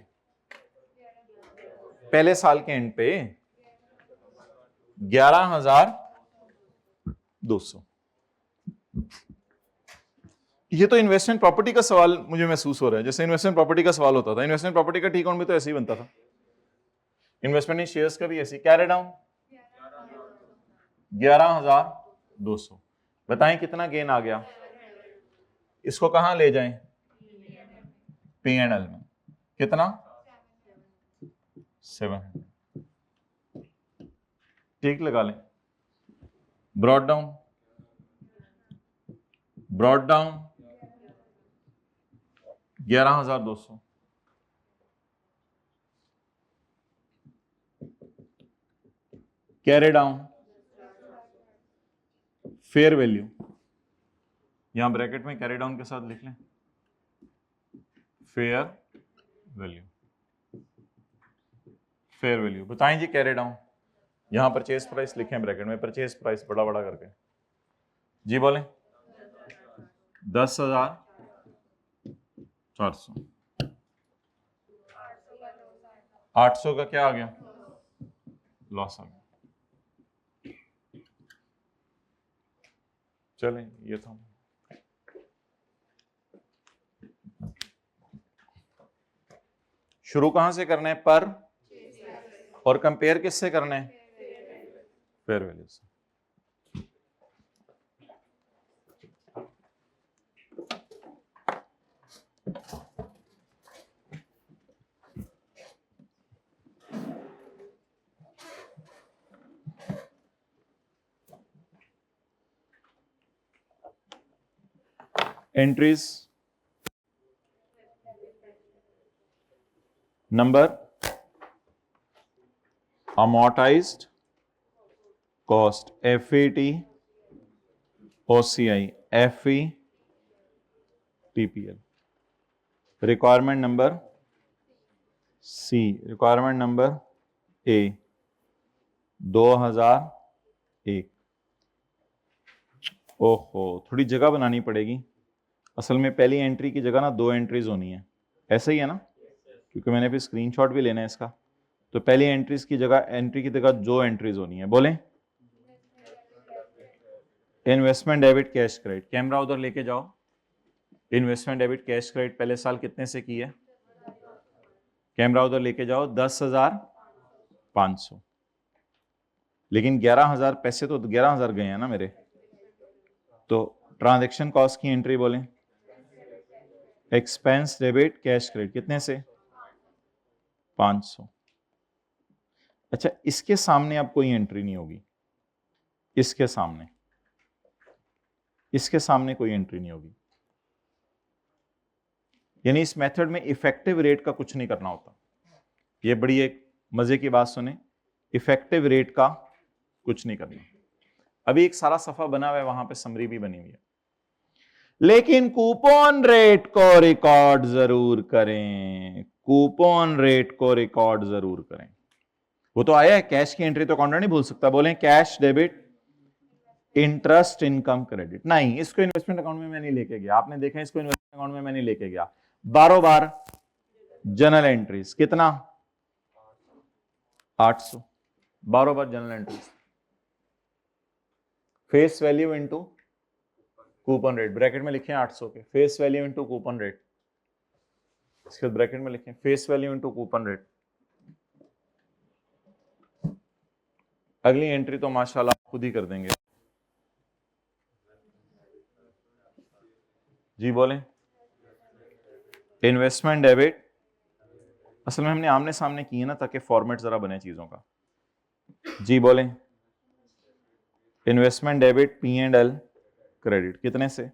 पहले साल के एंड पे 11,200। ये तो इन्वेस्टमेंट प्रॉपर्टी का सवाल मुझे महसूस हो रहा है, जैसे इन्वेस्टमेंट प्रॉपर्टी का सवाल होता था। इन्वेस्टमेंट प्रॉपर्टी का टी काउंट भी तो ऐसे ही बनता था, इन्वेस्टमेंट इन शेयर्स का भी ऐसे। कैरी डाउन 11,200, बताएं कितना गेन आ गया, इसको कहां ले जाएं, P&L में, कितना 700, ठीक लगा लें। Brought down 11,200, carry down fair value, यहां ब्रैकेट में कैरी डाउन के साथ लिख लें फेयर वैल्यू, फेयर वैल्यू। बताएं जी कैरी डाउन, यहां परचेज प्राइस लिखें ब्रैकेट में, परचेज प्राइस बड़ा बड़ा करके, जी बोलें 10,400, 800 का क्या आ गया, लॉस आ गया। चलें, ये था। शुरू कहां से करना है, पर, और कंपेयर किससे करना है, फेयर वैल्यू से। Entries number, amortized cost FAT OCI FE TPL, requirement number C, requirement number A 2001। ओहो, थोड़ी जगह बनानी पड़ेगी। असल में पहली एंट्री की जगह ना 2 एंट्रीज होनी है, ऐसा ही है ना, क्योंकि मैंने फिर स्क्रीनशॉट भी लेना है इसका। तो पहली एंट्रीज की जगह, एंट्री की जगह 2 एंट्रीज होनी है। बोले investment debit cash credit, camera उधर लेके जाओ। इन्वेस्टमेंट डेबिट कैश क्रेडिट पहले साल कितने से की है? कैमरा उधर लेके जाओ, 10,500। लेकिन 11,000 पैसे तो 11,000 गए हैं ना मेरे। तो ट्रांजैक्शन कॉस्ट की एंट्री बोलें, एक्सपेंस डेबिट कैश क्रेडिट कितने से? 500। अच्छा, इसके सामने अब कोई एंट्री नहीं होगी, इसके सामने कोई एंट्री नहीं होगी। यानी इस मेथड में इफेक्टिव रेट का कुछ नहीं करना होता। ये बड़ी एक मजे की बात सुने, इफेक्टिव रेट का कुछ नहीं करना। अभी एक सारा सफा बना हुआ है, वहां पे समरी भी बनी हुई है, लेकिन कूपन रेट को रिकॉर्ड जरूर करें। कूपन रेट को रिकॉर्ड जरूर करें। वो तो आया है, कैश की एंट्री तो अकाउंटेंट नहीं भूल सकता। बोले cash debit interest income credit, नहीं, इसको इन्वेस्टमेंट अकाउंट में मैं नहीं लेके गया। आपने देखा, इसको इन्वेस्टमेंट अकाउंट में मैं नहीं लेके गया। बार जनरल एंट्रीज कितना? 800। बार journal entries, face value into coupon rate, bracket में लिखे 800 के, face value into coupon rate. इसके ब्रैकेट में लिखें face value into coupon rate. अगली एंट्री तो माशाल्लाह खुद ही कर देंगे। जी बोलें, इन्वेस्टमेंट डेबिट, असल में हमने आमने सामने किए ना, ताकि फॉर्मेट जरा बने चीजों का। जी बोलें, इन्वेस्टमेंट डेबिट P&L क्रेडिट कितने से?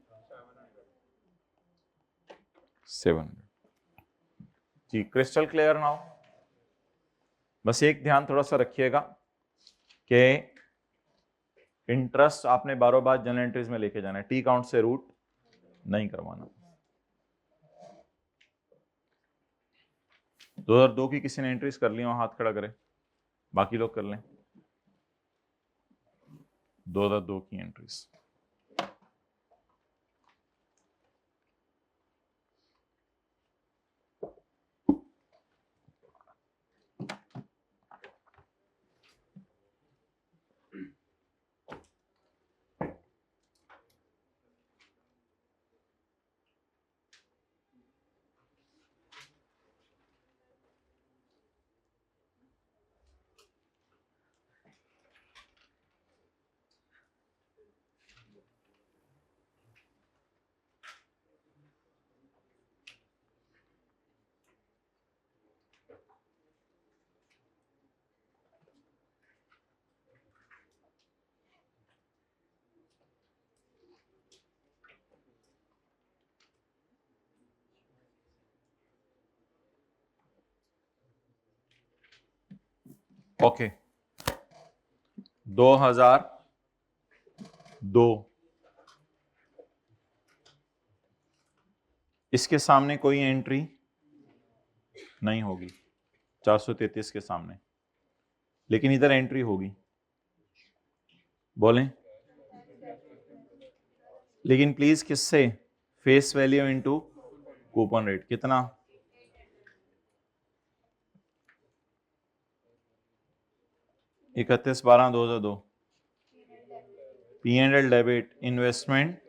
700। जी क्रिस्टल क्लियर नाउ? बस एक ध्यान थोड़ा सा रखिएगा कि इंटरेस्ट आपने बारों बार जनरल एंट्रीज में लेके जाना है, टी काउंट से रूट नहीं करवाना। 2002 की किसी ने एंट्रीज कर ली हो, हाथ खड़ा करे, बाकी लोग कर लें। 2002 की एंट्रीज, ओके। 2002, इसके सामने कोई एंट्री नहीं होगी 433 के सामने, लेकिन इधर एंट्री होगी। बोलें, लेकिन प्लीज किससे? Face value into coupon rate कितना? 31/12/2002। P&L डेबिट इन्वेस्टमेंट,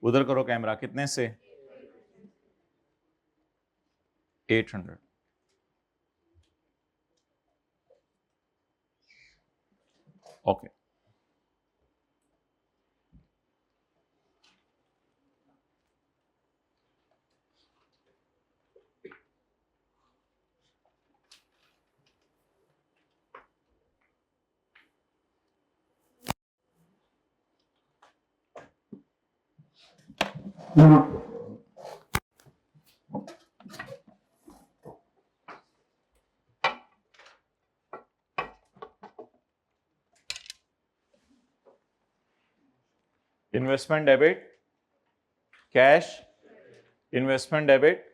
उधर करो कैमरा, कितने से? 800। Okay. Investment debit cash, investment debit,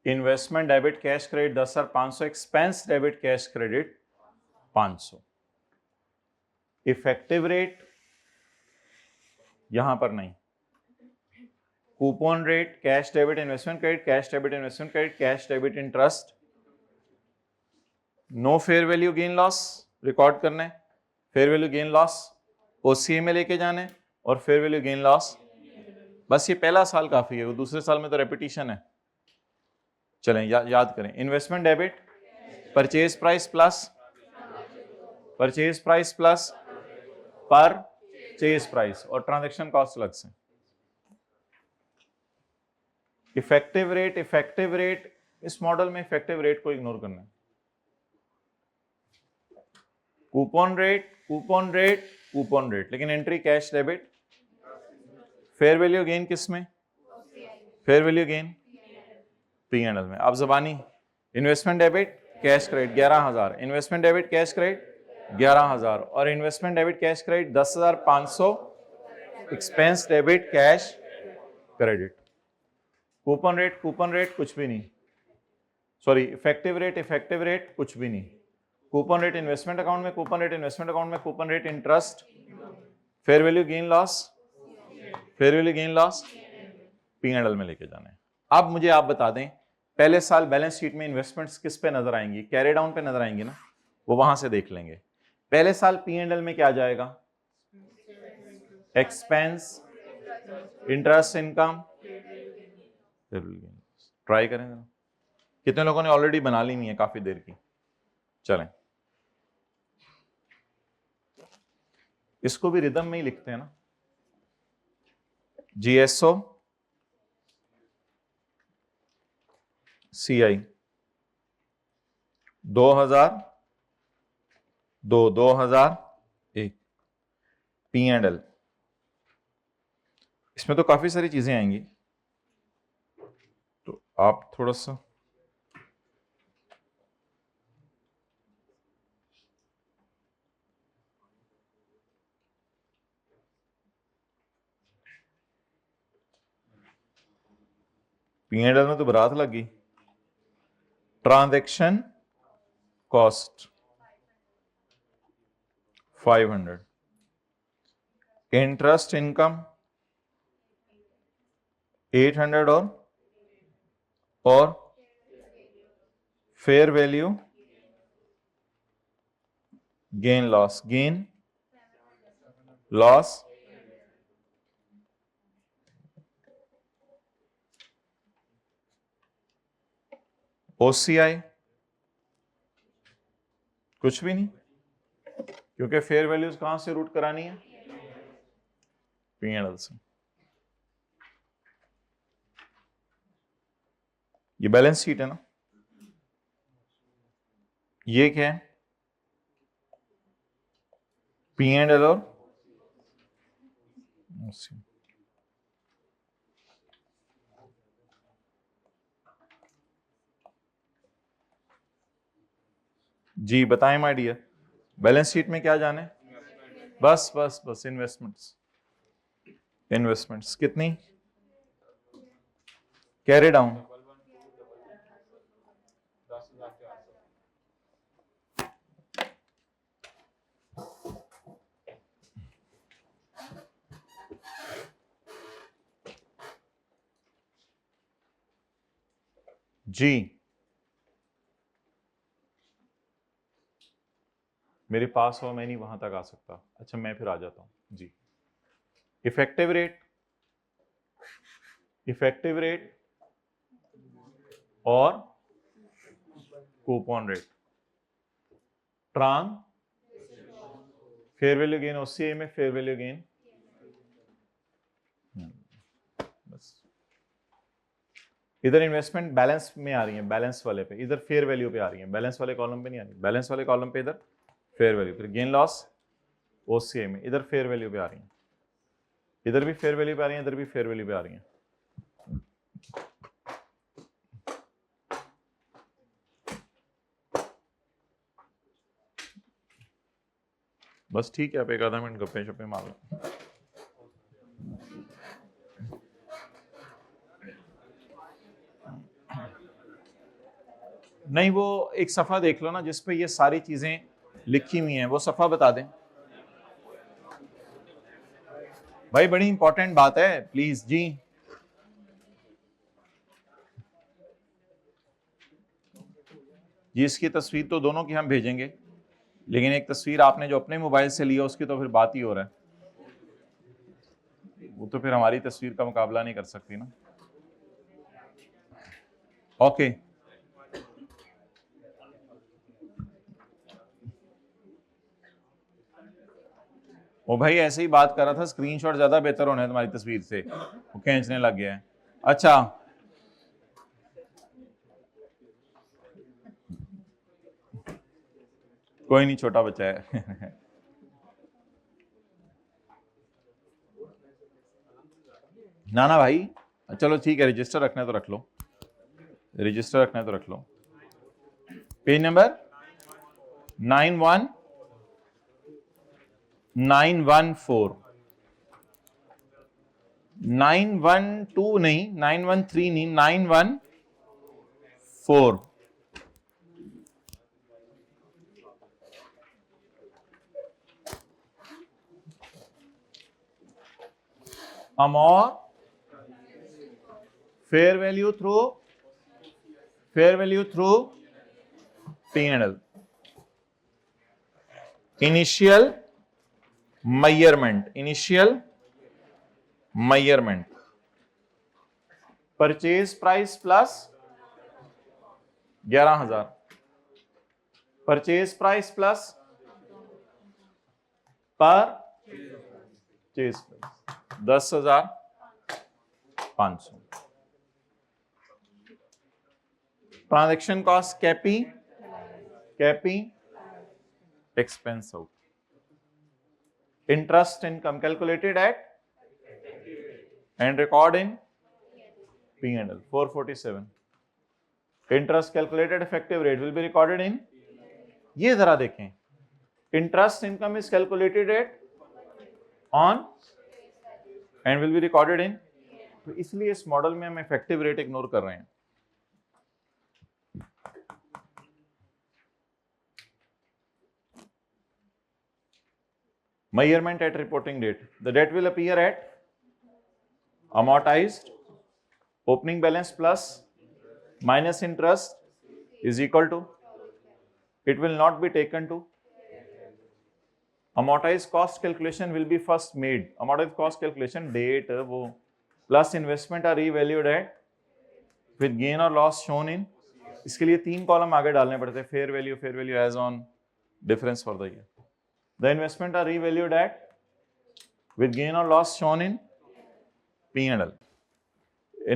investment debit cash credit 10,500, expense debit cash credit 500। Effective rate यहां पर नहीं, coupon rate, cash debit investment credit, cash debit investment credit, cash debit interest, no fair value gain loss record करने, fair value gain loss OCI में लेके जाने और fair value gain loss, बस ये पहला साल काफी है, वो दूसरे साल में तो रेपिटेशन है। चलें याद करें, investment debit purchase price plus purchase price और ट्रांजैक्शन कॉस्ट अलग से। इफेक्टिव रेट इस मॉडल में इफेक्टिव रेट को इग्नोर करना है। कूपन रेट, लेकिन entry cash debit. Fair value gain किसमें? फेयर वैल्यू गेन P&L में। अब जबानी, investment debit cash credit 11,000, investment debit cash credit 11,000 और investment debit cash credit 10,500, expense debit cash credit. Coupon rate कुछ भी नहीं, सॉरी इफेक्टिव रेट कुछ भी नहीं। कूपन रेट इन्वेस्टमेंट अकाउंट में, कूपन रेट इन्वेस्टमेंट अकाउंट में, coupon rate interest, fair value gain loss P&L में लेके जाना है। अब मुझे आप बता दें, पहले साल बैलेंस शीट में इन्वेस्टमेंट्स किस पे नजर आएंगी? कैरी डाउन पे नजर आएंगी ना, वो वहां से देख लेंगे। पहले साल P&L में क्या जाएगा? एक्सपेंस, इंटरेस्ट इनकम, ट्राई करें जरा। कितने लोगों ने ऑलरेडी बना ली नहीं है काफी देर की? चलें, इसको भी रिदम में ही लिखते हैं ना। GSO CI 2001 P&L, इसमें तो काफी सारी चीजें आएंगी, तो आप थोड़ा सा P&L में तो बारात लगी। ट्रांजैक्शन कॉस्ट 500, इंटरेस्ट इनकम 800 और fair value gain loss OCI कुछ भी नहीं, क्योंकि फेयर वैल्यूज कहां से रूट करानी है? P&L से। ये बैलेंस शीट है ना, ये क्या है? P&L और जी बताएं माय डियर, बैलेंस शीट में क्या जाने? बस इन्वेस्टमेंट्स कितनी? कैरी डाउन जी, मेरे पास हो, मैं नहीं वहां तक आ सकता। अच्छा मैं फिर आ जाता हूं जी। इफेक्टिव रेट और कूपन रेट, ट्रांग फेयर वैल्यू गेन OCI में, फेयर वैल्यू गेन बस। इधर इन्वेस्टमेंट बैलेंस में आ रही है, बैलेंस वाले पे, इधर फेयर वैल्यू पे आ रही है, बैलेंस वाले कॉलम पे नहीं आ रही, बैलेंस वाले कॉलम पे इधर फेयर वैल्यू, फिर गेन लॉस OCI में, इधर फेयर वैल्यू पे आ रही है। इधर भी फेयर वैल्यू पे आ रही है, इधर भी फेयर वैल्यू पे आ रही है। बस ठीक है, आप एक आधा मिनट गप्पे शप्पे मार लो। नहीं, वो एक सफा देख लो ना जिसपे ये सारी चीजें लिखी हुई हैं, वो सफा बता दें भाई, बड़ी इंपॉर्टेंट बात है, प्लीज जी। जी इसकी तस्वीर तो दोनों की हम भेजेंगे, लेकिन एक तस्वीर आपने जो अपने मोबाइल से लिया उसकी तो फिर बात ही हो रहा है, वो तो फिर हमारी तस्वीर का मुकाबला नहीं कर सकती ना। ओके वो भाई ऐसे ही बात कर रहा था, स्क्रीनशॉट ज्यादा बेहतर होना है तुम्हारी तस्वीर से, वो खींचने लग गया है। अच्छा कोई नहीं, छोटा बच्चा है। ना ना भाई, चलो ठीक है, रजिस्टर रखना है तो रख लो, रजिस्टर रखना है तो रख लो। पेज नंबर 91914, 912 नहीं, 913 नहीं, 914। amount fair value through P&L, initial measurement, purchase price plus 11,000, purchase price plus purchase price 10,500, transaction cost कैपी expense out, interest income calculated at and record in P&L 447, interest calculated effective rate will be recorded in, ये जरा देखें, interest income is calculated at on and will be recorded in, तो इसलिए इस model में हम effective rate ignore कर रहे हैं। Measurement at reporting date, the debt will appear at amortized opening balance plus minus interest is equal to, it will not be taken to, amortized cost calculation will be first made, amortized cost calculation date वो plus investment are revalued at with gain or loss shown in, इसके लिए 3 column आगे डालने पड़ते हैं, fair value as on difference for the year, the investment are revalued at with gain or loss shown in P&L,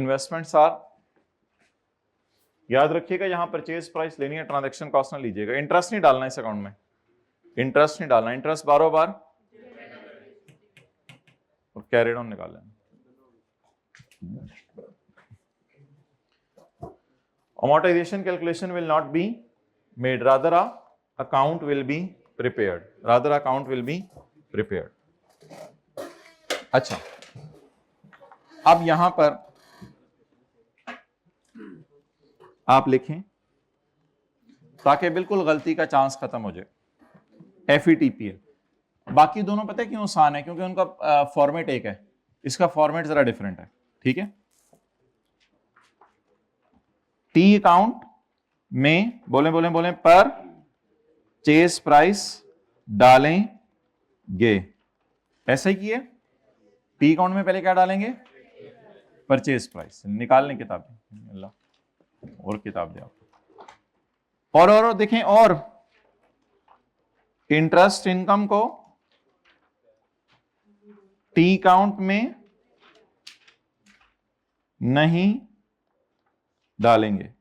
investments are, याद रखिएगा यहां purchase price लेनी है, ट्रांजैक्शन कॉस्ट ना लीजिएगा, इंटरेस्ट नहीं डालना इस अकाउंट में, इंटरेस्ट नहीं डालना, इंटरेस्ट बारो बार और कैरिड ऑन निकाल लेना। amortization calculation will not be made, rather a account will be prepared, अच्छा अब यहां पर आप लिखें ताकि बिल्कुल गलती का चांस खत्म हो जाए, FETPL, बाकी दोनों पता है क्यों आसान है, क्योंकि उनका फॉर्मेट एक है, इसका फॉर्मेट जरा डिफरेंट है, ठीक है। टी अकाउंट में बोले पर चेस प्राइस डालेंगे, ऐसा ही किए, टी अकाउंट में पहले क्या डालेंगे, परचेज प्राइस, निकालने किताब अल्लाह और किताब दे आप, और देखें, और इंटरेस्ट इनकम को टी अकाउंट में नहीं डालेंगे,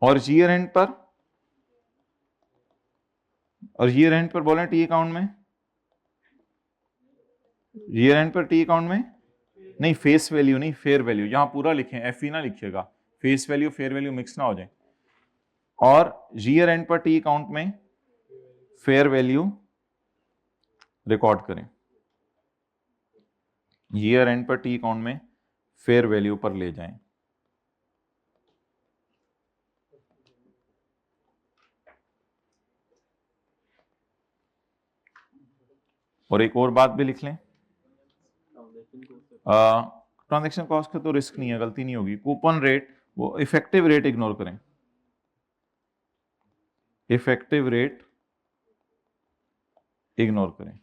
और ईयर एंड पर और ईयर एंड पर बोले टी अकाउंट में, ईयर एंड पर टी अकाउंट में नहीं, फेस वैल्यू नहीं, फेयर वैल्यू, यहां पूरा लिखें, एफ ना लिखिएगा, face value fair value mix ना हो जाए। और ईयर एंड पर टी अकाउंट में फेयर वैल्यू रिकॉर्ड करें, ईयर एंड पर टी अकाउंट में फेयर वैल्यू पर ले जाएं। और एक और बात भी लिख लें, ट्रांजैक्शन कॉस्ट का तो रिस्क नहीं है, गलती नहीं होगी। कूपन रेट, वो इफेक्टिव रेट इग्नोर करें, इफेक्टिव रेट इग्नोर करें।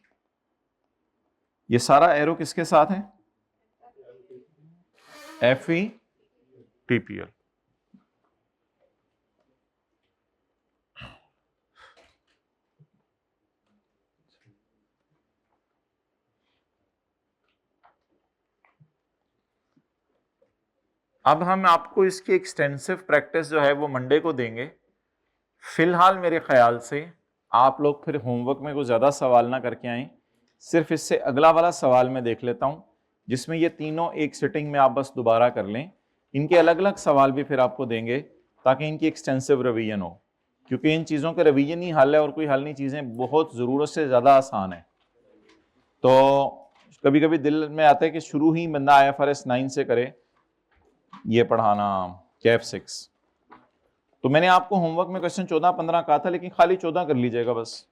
ये सारा एरो किसके साथ है? FE TPL। अब हम आपको इसकी एक्सटेंसिव प्रैक्टिस जो है वो मंडे को देंगे। फिलहाल मेरे ख्याल से आप लोग फिर होमवर्क में कुछ ज़्यादा सवाल ना करके आएँ, सिर्फ इससे अगला वाला सवाल मैं देख लेता हूँ जिसमें ये तीनों एक सिटिंग में आप बस दोबारा कर लें। इनके अलग अलग सवाल भी फिर आपको देंगे ताकि इनकी एक्सटेंसिव रिवीजन हो, क्योंकि इन चीज़ों का रिवीजन ही हल है और कोई हल नहीं, चीज़ें बहुत ज़रूरत से ज़्यादा आसान है। तो कभी कभी दिल में आता है कि शुरू ही बंदा IFRS 9 से करे ये पढ़ाना कैफ 6। तो मैंने आपको होमवर्क में क्वेश्चन 14-15 कहा था, लेकिन खाली 14 कर लीजिएगा बस,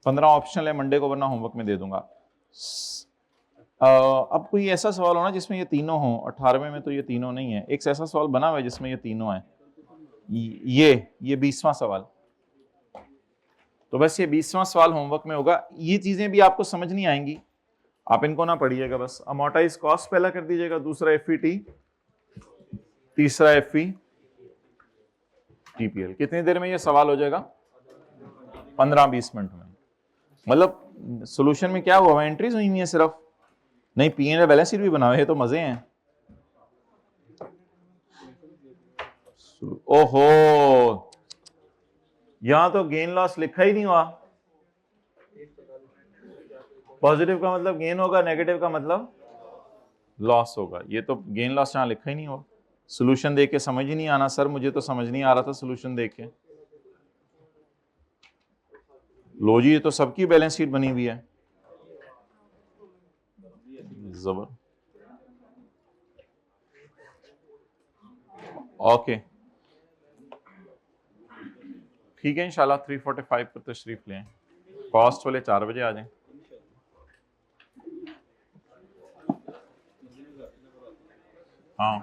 15 ऑप्शनल है मंडे को, वरना होमवर्क में दे दूंगा। अब कोई ऐसा सवाल होना जिसमें ये तीनों हो, 18वें में तो ये तीनों नहीं है, एक ऐसा सवाल बना हुआ है जिसमें ये तीनों है, ये 20वां सवाल। तो बस ये 20वां सवाल होमवर्क में होगा। ये चीजें भी आपको समझ नहीं आएंगी, आप इनको ना पढ़िएगा, बस अमोर्टाइज कॉस्ट पहला कर दीजिएगा, दूसरा FET, तीसरा FE TPL। कितनी देर में ये सवाल हो जाएगा? 15-20 मिनट में। मतलब सॉल्यूशन में क्या हुआ, एंट्रीज हुई नहीं है सिर्फ, नहीं P&L बैलेंस शीट भी बनाए हैं तो मजे हैं। ओहो, यहां तो गेन लॉस लिखा ही नहीं हुआ। पॉजिटिव का मतलब गेन होगा, नेगेटिव का मतलब लॉस होगा। ये तो गेन लॉस यहां लिखा ही नहीं हुआ। सॉल्यूशन देख के समझ ही नहीं आना सर, मुझे तो समझ नहीं आ रहा था सॉल्यूशन देख के। लो जी, ये तो सबकी बैलेंस शीट बनी हुई है, जबर। ओके ठीक है, इंशाल्लाह 3:45 पर तशरीफ लें। कॉस्ट वाले 4 बजे आ जाएं। हाँ